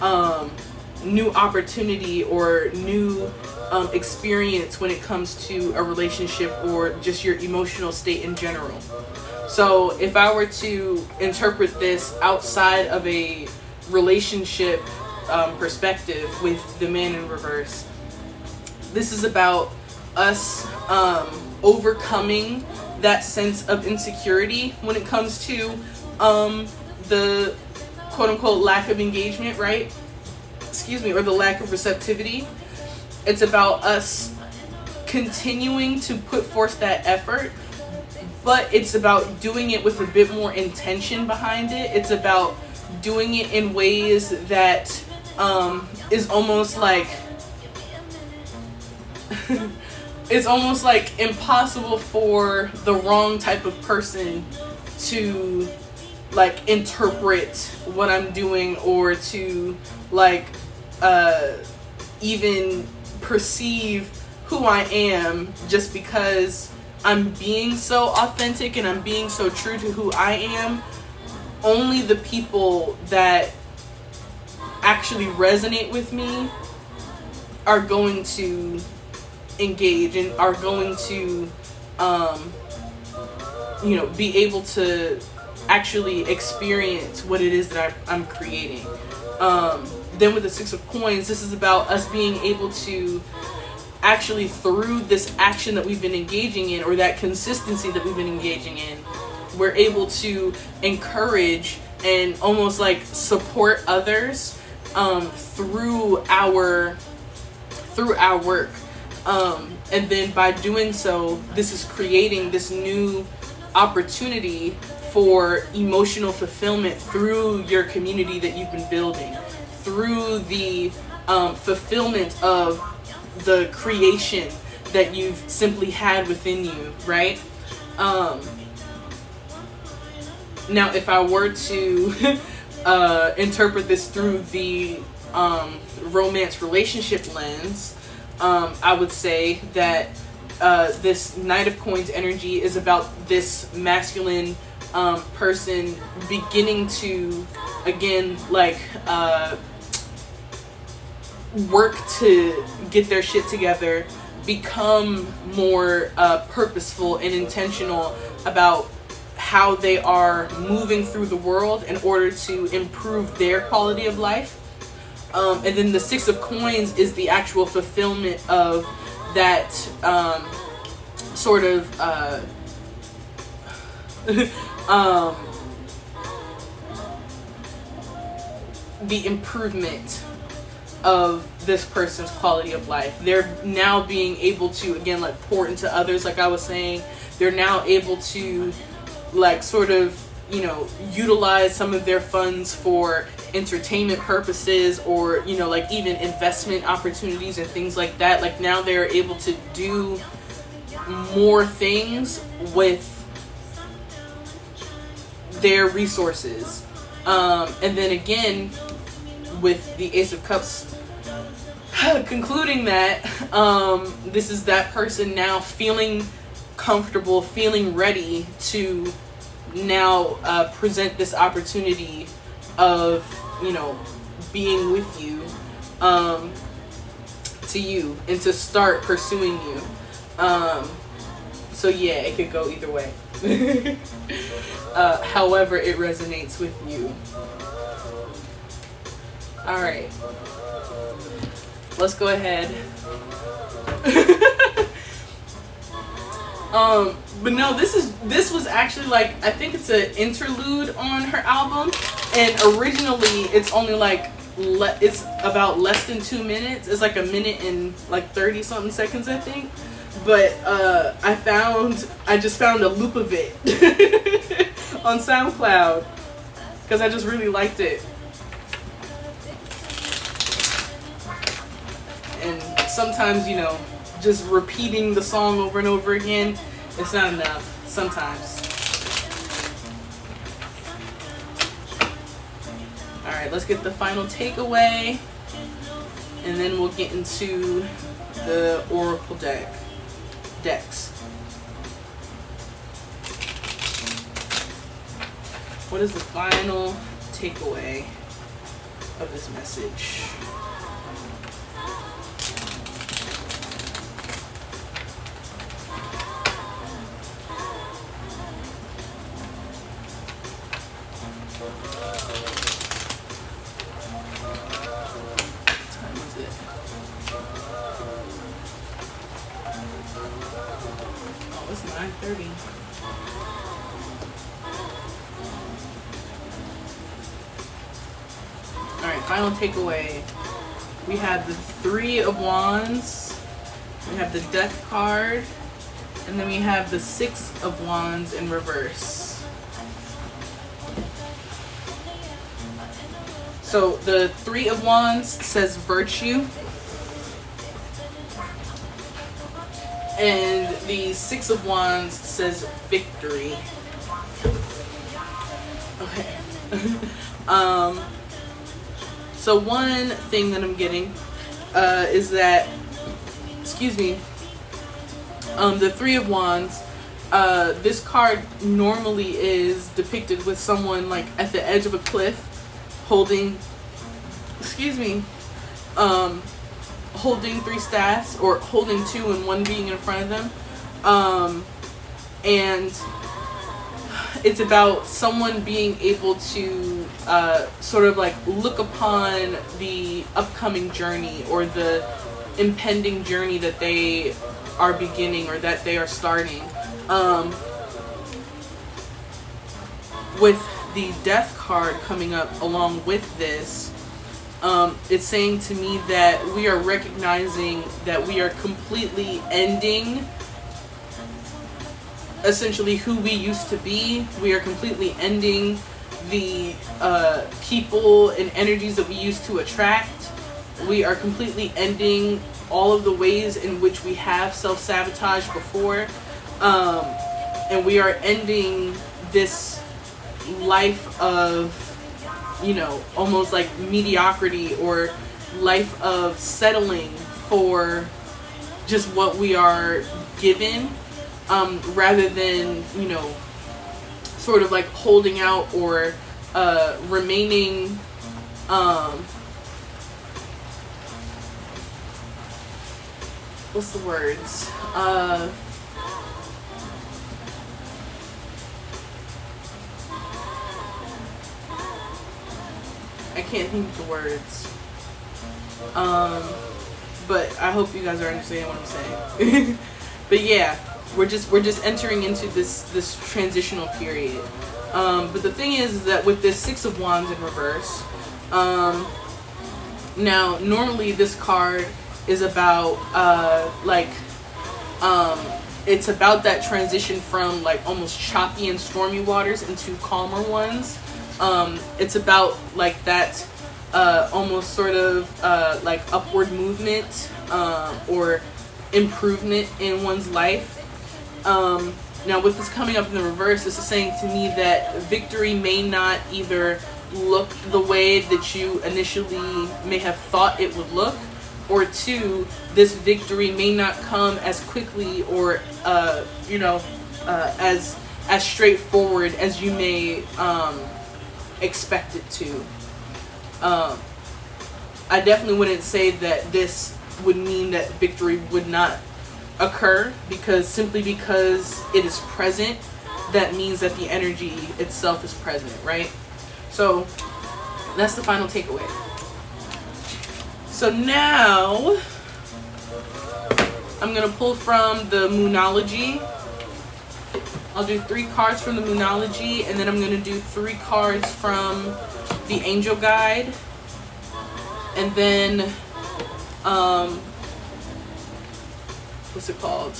opportunity or new experience when it comes to a relationship or just your emotional state in general. So if I were to interpret this outside of a relationship perspective with the man in reverse, this is about us overcoming that sense of insecurity when it comes to the quote-unquote lack of engagement, right? Excuse me, or the lack of receptivity. It's about us continuing to put forth that effort, but it's about doing it with a bit more intention behind it. It's about doing it in ways that is almost like it's almost like impossible for the wrong type of person to like interpret what I'm doing or to like even perceive who I am, just because I'm being so authentic and I'm being so true to who I am. Only the people that actually resonate with me are going to engage and are going to you know, be able to actually experience what it is that I'm creating. Then with the Six of Coins, this is about us being able to actually, through this action that we've been engaging in, or that consistency that we've been engaging in, we're able to encourage and almost like support others through our work. And then by doing so, this is creating this new opportunity for emotional fulfillment through your community that you've been building, through the fulfillment of the creation that you've simply had within you, right? Now, if I were to interpret this through the romance relationship lens, I would say that this Knight of Coins energy is about this masculine person beginning to, again, like work to get their shit together, become more purposeful and intentional about how they are moving through the world in order to improve their quality of life. And then the Six of Coins is the actual fulfillment of that sort of the improvement of this person's quality of life. They're now being able to, again, like, pour into others, like I was saying. They're now able to, like, sort of, you know, utilize some of their funds for entertainment purposes, or, you know, like, even investment opportunities and things like that. Like, now they're able to do more things with their resources. And then again, with the Ace of Cups concluding that, this is that person now feeling comfortable, feeling ready to now present this opportunity of, you know, being with you, to you, and to start pursuing you. So yeah, it could go either way. However it resonates with you. All right, let's go ahead. But no, this was actually, like, I think it's an interlude on her album, and originally it's only like it's about less than 2 minutes. It's like 1 minute and like 30 something seconds, I think. But I just found a loop of it on SoundCloud because I just really liked it. And sometimes, you know, just repeating the song over and over again, it's not enough sometimes. Alright, let's get the final takeaway, and then we'll get into the Oracle decks. What is the final takeaway of this message? It's 9:30. Alright, final takeaway. We have the Three of Wands, we have the Death card, and then we have the Six of Wands in reverse. So the Three of Wands says virtue, and the Six of Wands says victory. Okay. So one thing that I'm getting is that, excuse me, the Three of Wands, this card normally is depicted with someone like at the edge of a cliff holding, excuse me, holding three staffs, or holding two and one being in front of them. And it's about someone being able to sort of like look upon the upcoming journey, or the impending journey that they are beginning, or that they are starting. With the Death card coming up along with this, it's saying to me that we are recognizing that we are completely ending essentially who we used to be. We are completely ending the people and energies that we used to attract. We are completely ending all of the ways in which we have self-sabotaged before. And we are ending this life of, you know, almost like mediocrity, or life of settling for just what we are given, rather than, you know, sort of like holding out, or remaining what's the words? I can't think of the words. But I hope you guys are understanding what I'm saying. But yeah, we're just entering into this transitional period. But the thing is that with this Six of Wands in reverse, now normally this card is about it's about that transition from like almost choppy and stormy waters into calmer ones. It's about like that almost sort of like upward movement or improvement in one's life. Now with this coming up in the reverse, this is saying to me that victory may not either look the way that you initially may have thought it would look, or two, this victory may not come as quickly or as straightforward as you may expect it to. I definitely wouldn't say that this would mean that victory would not occur, because simply because it is present, that means that the energy itself is present, right? So that's the final takeaway. So now I'm gonna pull from the Moonology. I'll do 3 cards from the Moonology, and then I'm gonna do 3 cards from the Angel Guide, and then what's it called?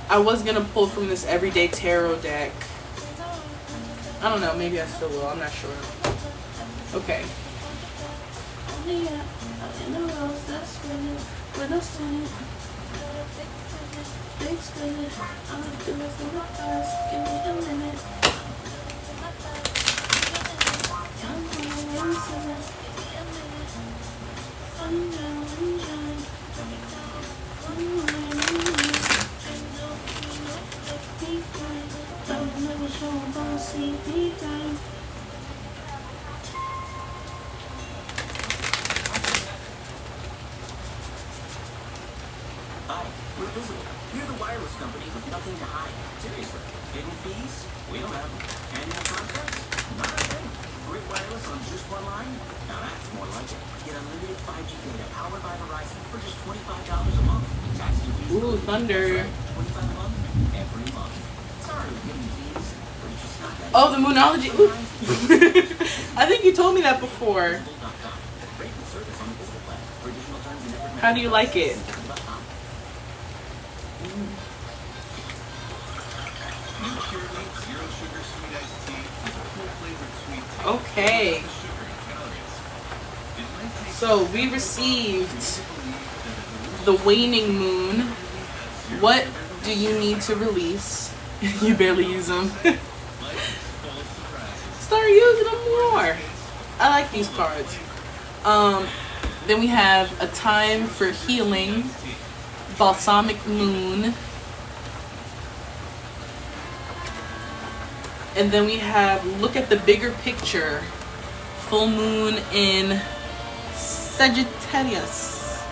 I was gonna pull from this Everyday Tarot deck. I don't know, maybe I still will, I'm not sure. Okay. Hi, we're visible. You're the wireless company with nothing to hide. Seriously. Hidden fees? We don't have them. Annual contracts? Not a thing. Great wireless on just one line? Now that's more like it. Get unlimited 5G data powered by Verizon for just $25 a month. Tax and fees. Ooh, thunder. $25 a month, every month. Sorry, hidden fees. We're just not that. Oh, the Moonology. Ooh. I think you told me that before. How do you like it? Okay. So we received the waning moon. What do you need to release? You barely use them. Start using them more. I like these cards. Then we have a time for healing, balsamic moon. And then we have look at the bigger picture, full moon in Sagittarius.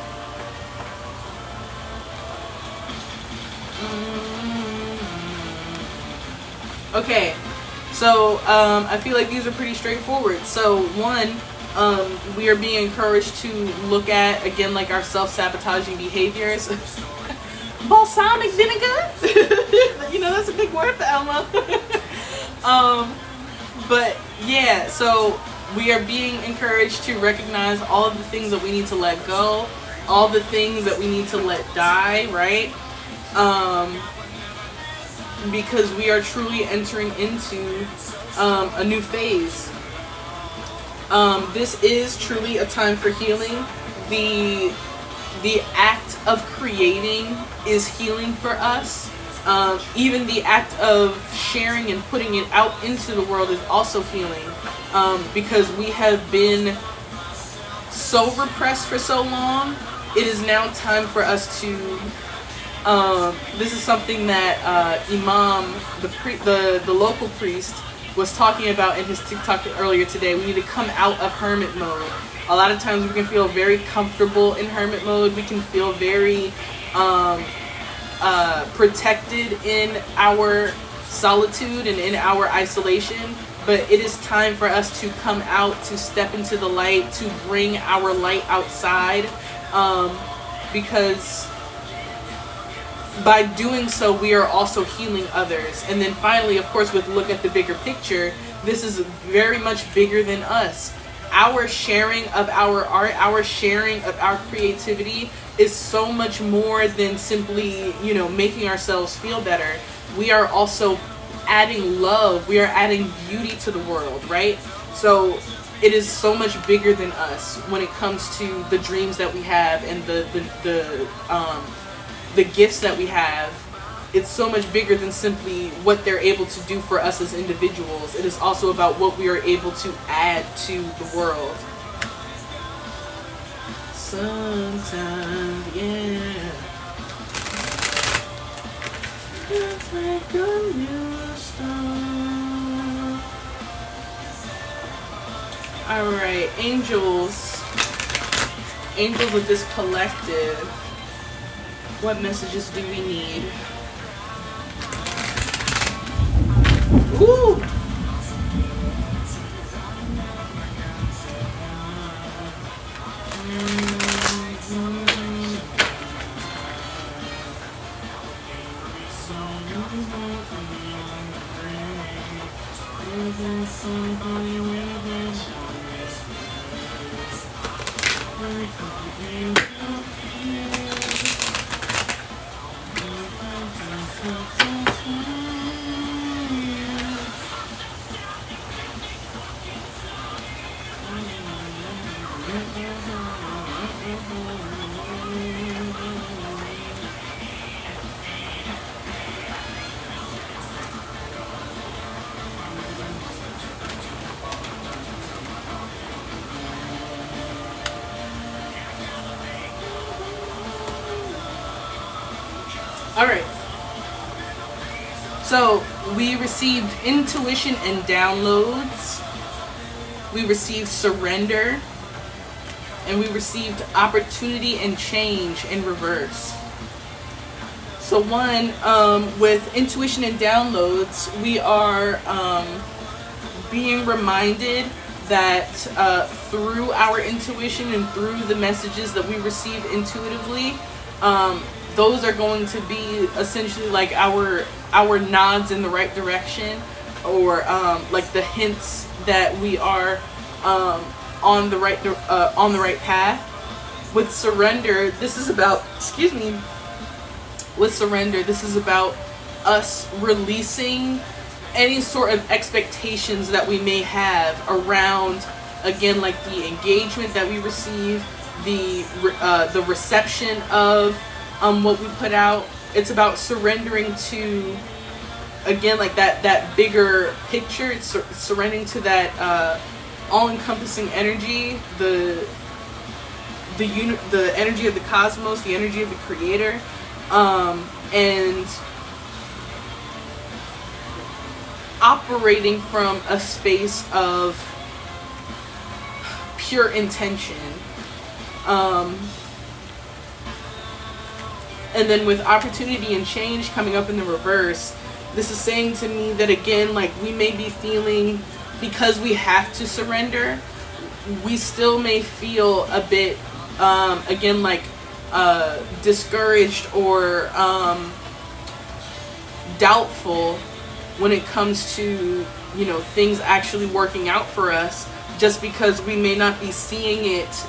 Okay, so I feel like these are pretty straightforward. So one, we are being encouraged to look at, again, like our self-sabotaging behaviors. Balsamic vinegar? You know, that's a big word for Elma. But yeah, so we are being encouraged to recognize all of the things that we need to let go, all the things that we need to let die, right? Because we are truly entering into a new phase. This is truly a time for healing. The act of creating is healing for us. Even the act of sharing and putting it out into the world is also healing, because we have been so repressed for so long. It is now time for us to this is something that Imam, the local priest, was talking about in his TikTok earlier today. We need to come out of hermit mode. A lot of times we can feel very comfortable in hermit mode. We can feel very protected in our solitude and in our isolation. But it is time for us to come out, to step into the light, to bring our light outside. Because by doing so, we are also healing others. And then finally, of course, with look at the bigger picture, this is very much bigger than us. Our sharing of our art, our sharing of our creativity is so much more than simply, you know, making ourselves feel better. We are also adding love, we are adding beauty to the world, right? So it is so much bigger than us when it comes to the dreams that we have and the gifts that we have. It's so much bigger than simply what they're able to do for us as individuals. It is also about what we are able to add to the world. Sometimes, yeah. It's like a new start. Alright, angels. Angels of this collective. What messages do we need? Ooh! Alright, so we received intuition and downloads, we received surrender, and we received opportunity and change in reverse. So one, with intuition and downloads, we are being reminded that through our intuition and through the messages that we receive intuitively, those are going to be essentially like our nods in the right direction, or like the hints that we are on the right path. With surrender, this is about, with surrender, this is about us releasing any sort of expectations that we may have around, again, like the engagement that we receive, the reception of what we put out. It's about surrendering to, again, like that bigger picture. It's surrendering to that all-encompassing energy, the energy of the cosmos, the energy of the creator, and operating from a space of pure intention. And then with opportunity and change coming up in the reverse, this is saying to me that, again, like, we may be feeling, because we have to surrender, we still may feel a bit, again, like, discouraged or doubtful when it comes to, you know, things actually working out for us, just because we may not be seeing it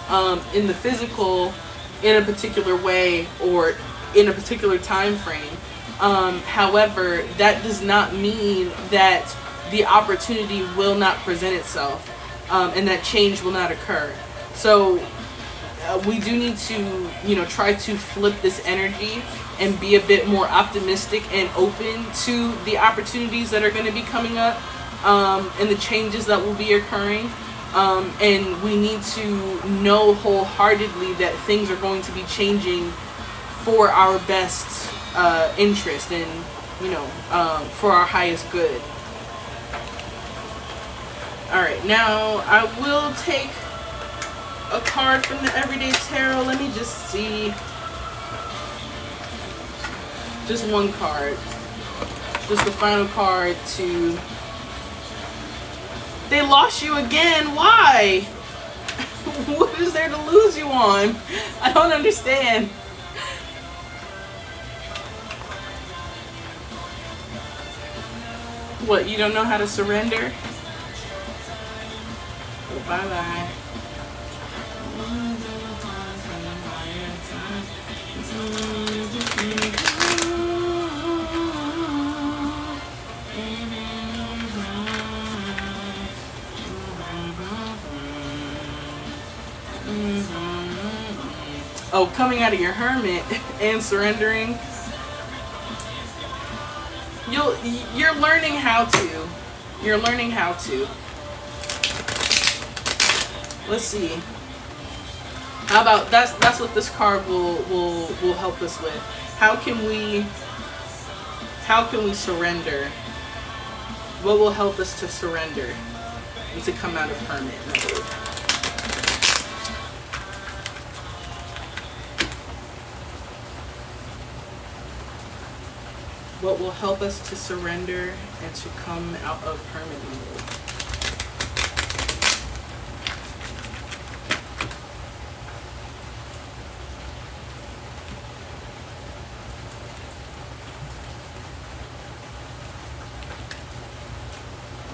in the physical in a particular way or in a particular time frame. However, that does not mean that the opportunity will not present itself, and that change will not occur. So we do need to, you know, try to flip this energy and be a bit more optimistic and open to the opportunities that are going to be coming up, and the changes that will be occurring. And we need to know wholeheartedly that things are going to be changing for our best interest and, you know, for our highest good. Alright, now I will take a card from the Everyday Tarot. Let me just see. Just one card. Just the final card to... They lost you again. Why? What is there to lose you on? I don't understand. What, you don't know how to surrender? Oh, bye-bye. Oh, coming out of your hermit and surrendering. You're learning how to. You're learning how to. Let's see. How about that's what this card will help us with. How can we surrender? What will help us to surrender and to come out of hermit mode? What will help us to surrender and to come out of hermit mode?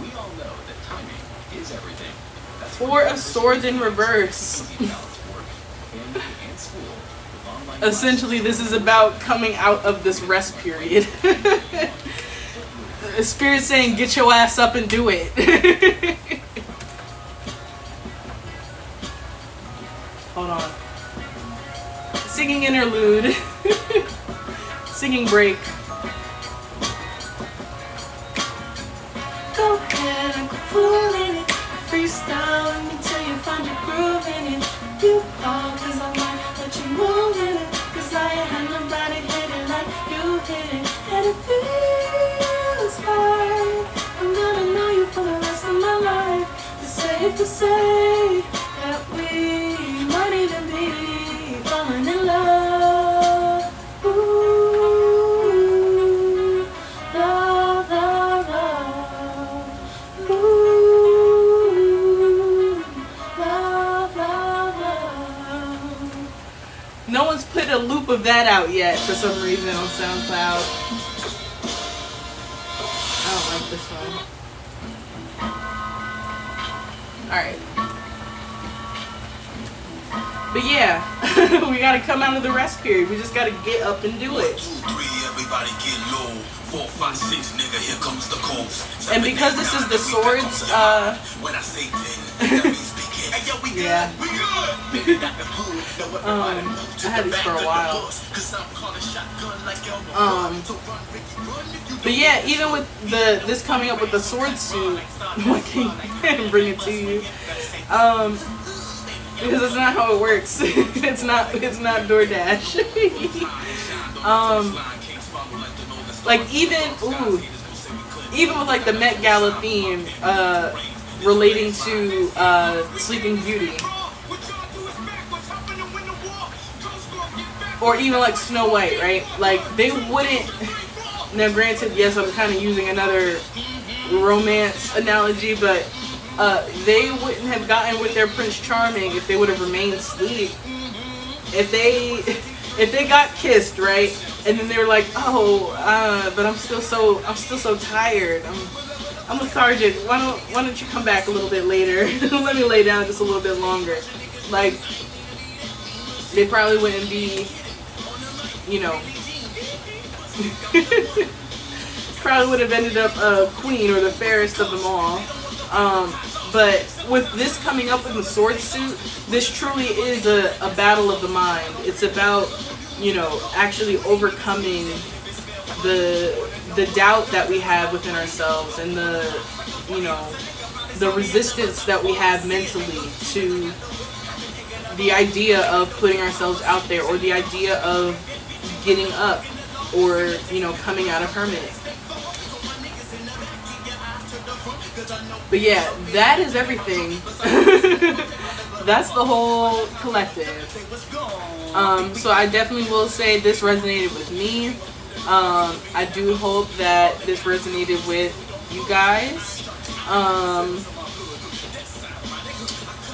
We all know that timing is everything. That's Four of Swords in reverse. Essentially, this is about coming out of this rest period. Spirit saying, get your ass up and do it. Hold on. Singing interlude. Singing break. Go ahead and go full in it. Freestyle until you find your groove in it. You are, cause I might let you move in it. Cause I ain't nobody hit it like you hit it. And it feels like I'm gonna know you for the rest of my life. It's safe to say that we might even be falling in love. Ooh, love, love, love. Ooh, love, love, love. No one's put a loop of that out yet for some reason on SoundCloud. I don't like this one. Alright. But yeah, we gotta come out of the rest period. We just gotta get up and do it. 1, 2, 3, everybody get low. 4, 5, 6, nigga, here comes the coast. And because this is the swords, when I say 10, that means begin. Hey, yo, we good, yeah. we good. Baby, got the hood, know everybody move to I had the these back for a of the while. bus. 'Cause I'm calling shotgun like Elmo. So run, Ricky, run if you But yeah, even with this coming up with the sword suit, I can't bring it to you. Because it's not how it works. it's not DoorDash. Like even with like the Met Gala theme relating to Sleeping Beauty, or even like Snow White, right? Like they wouldn't. Now, granted, yes, I'm kind of using another romance analogy, but they wouldn't have gotten with their Prince Charming if they would have remained asleep. If they got kissed, right, and then they were like, oh, but I'm still so tired. I'm lethargic. Why don't you come back a little bit later? Let me lay down just a little bit longer. Like they probably wouldn't be, you know. Probably would have ended up queen or the fairest of them all. But with this coming up in the sword suit, this truly is a battle of the mind. It's about, you know, actually overcoming the doubt that we have within ourselves and the resistance that we have mentally to the idea of putting ourselves out there, or the idea of getting up, or, you know, coming out of hermit. But yeah, that is everything. That's the whole collective. So I definitely will say this resonated with me. I do hope that this resonated with you guys.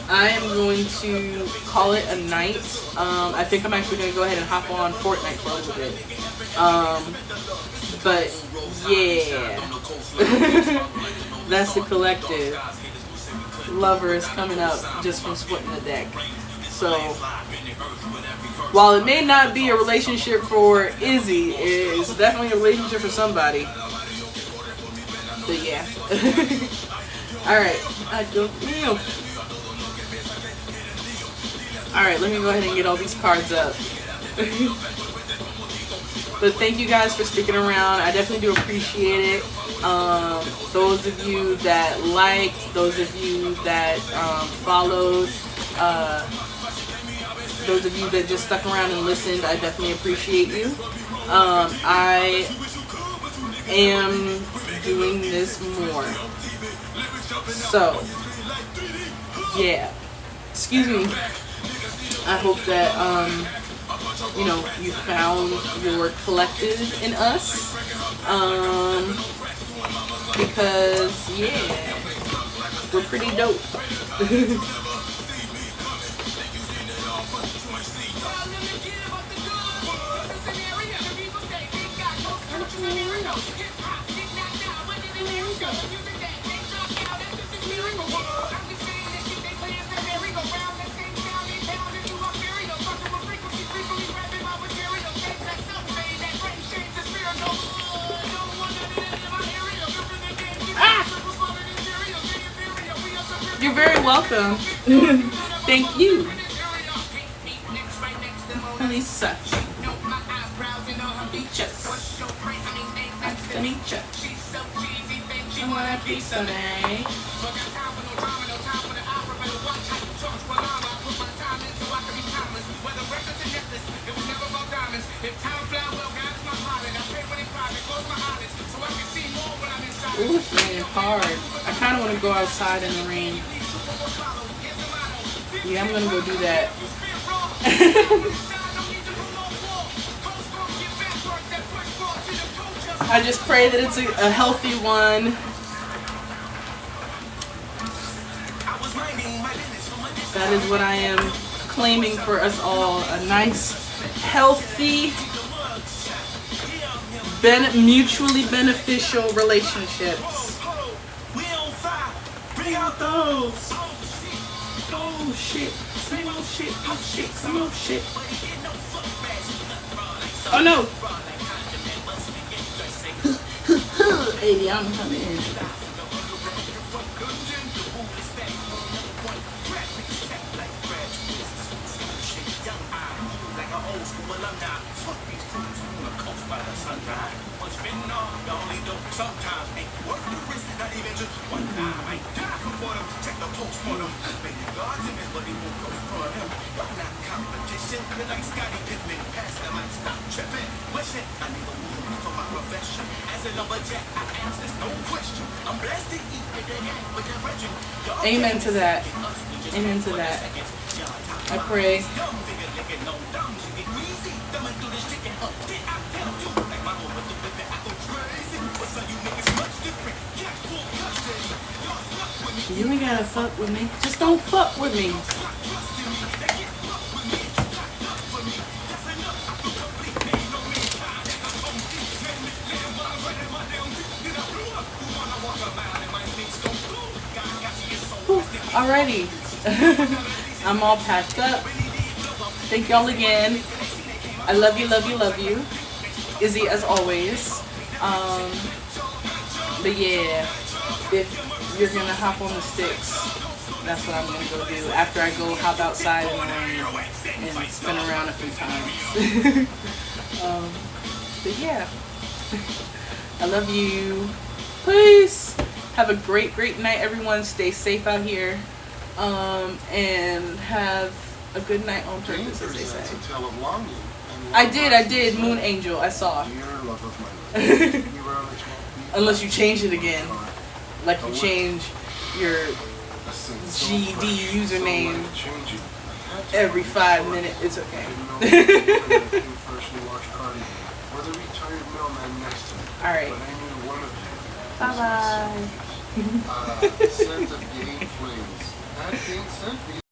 I am going to call it a night. I think I'm actually going to go ahead and hop on Fortnite for a little bit. But yeah, that's the collective. Lover is coming up just from splitting the deck. So while it may not be a relationship for Izzy, it's definitely a relationship for somebody. But yeah. Alright, I don't know. Alright, let me go ahead and get all these cards up. But thank you guys for sticking around. I definitely do appreciate it. Those of you that liked, those of you that followed, those of you that just stuck around and listened, I definitely appreciate you. I am doing this more. So, yeah. Excuse me. I hope that, you know, you found your collective in us. Because, yeah, we're pretty dope. You're very welcome. Thank you. Lisa. Ooh, it's raining hard. I kind of want to go outside in the rain. Yeah, I'm going to go do that. I just pray that it's a healthy one. That is what I am claiming for us all. A nice, healthy, mutually beneficial relationships. Bring out those. Oh shit. Some old shit. Oh shit. Some old shit. Oh no. Baby, I'm coming in. Amen to that. Amen to that. I pray. You ain't gotta fuck with me. Just don't fuck with me. Alrighty. I'm all packed up. Thank y'all again. I love you, love you, love you. Izzy as always. But yeah, if you're gonna hop on the sticks, that's what I'm gonna go do after I go hop outside in the rain and spin around a few times. But yeah, I love you. Peace. Have a great, great night, everyone. Stay safe out here, and have a good night on purpose, as they say. I did. Moon Angel, I saw. Unless you change it again, like you change your GD username every 5 minutes. It's okay. All right. Bye bye.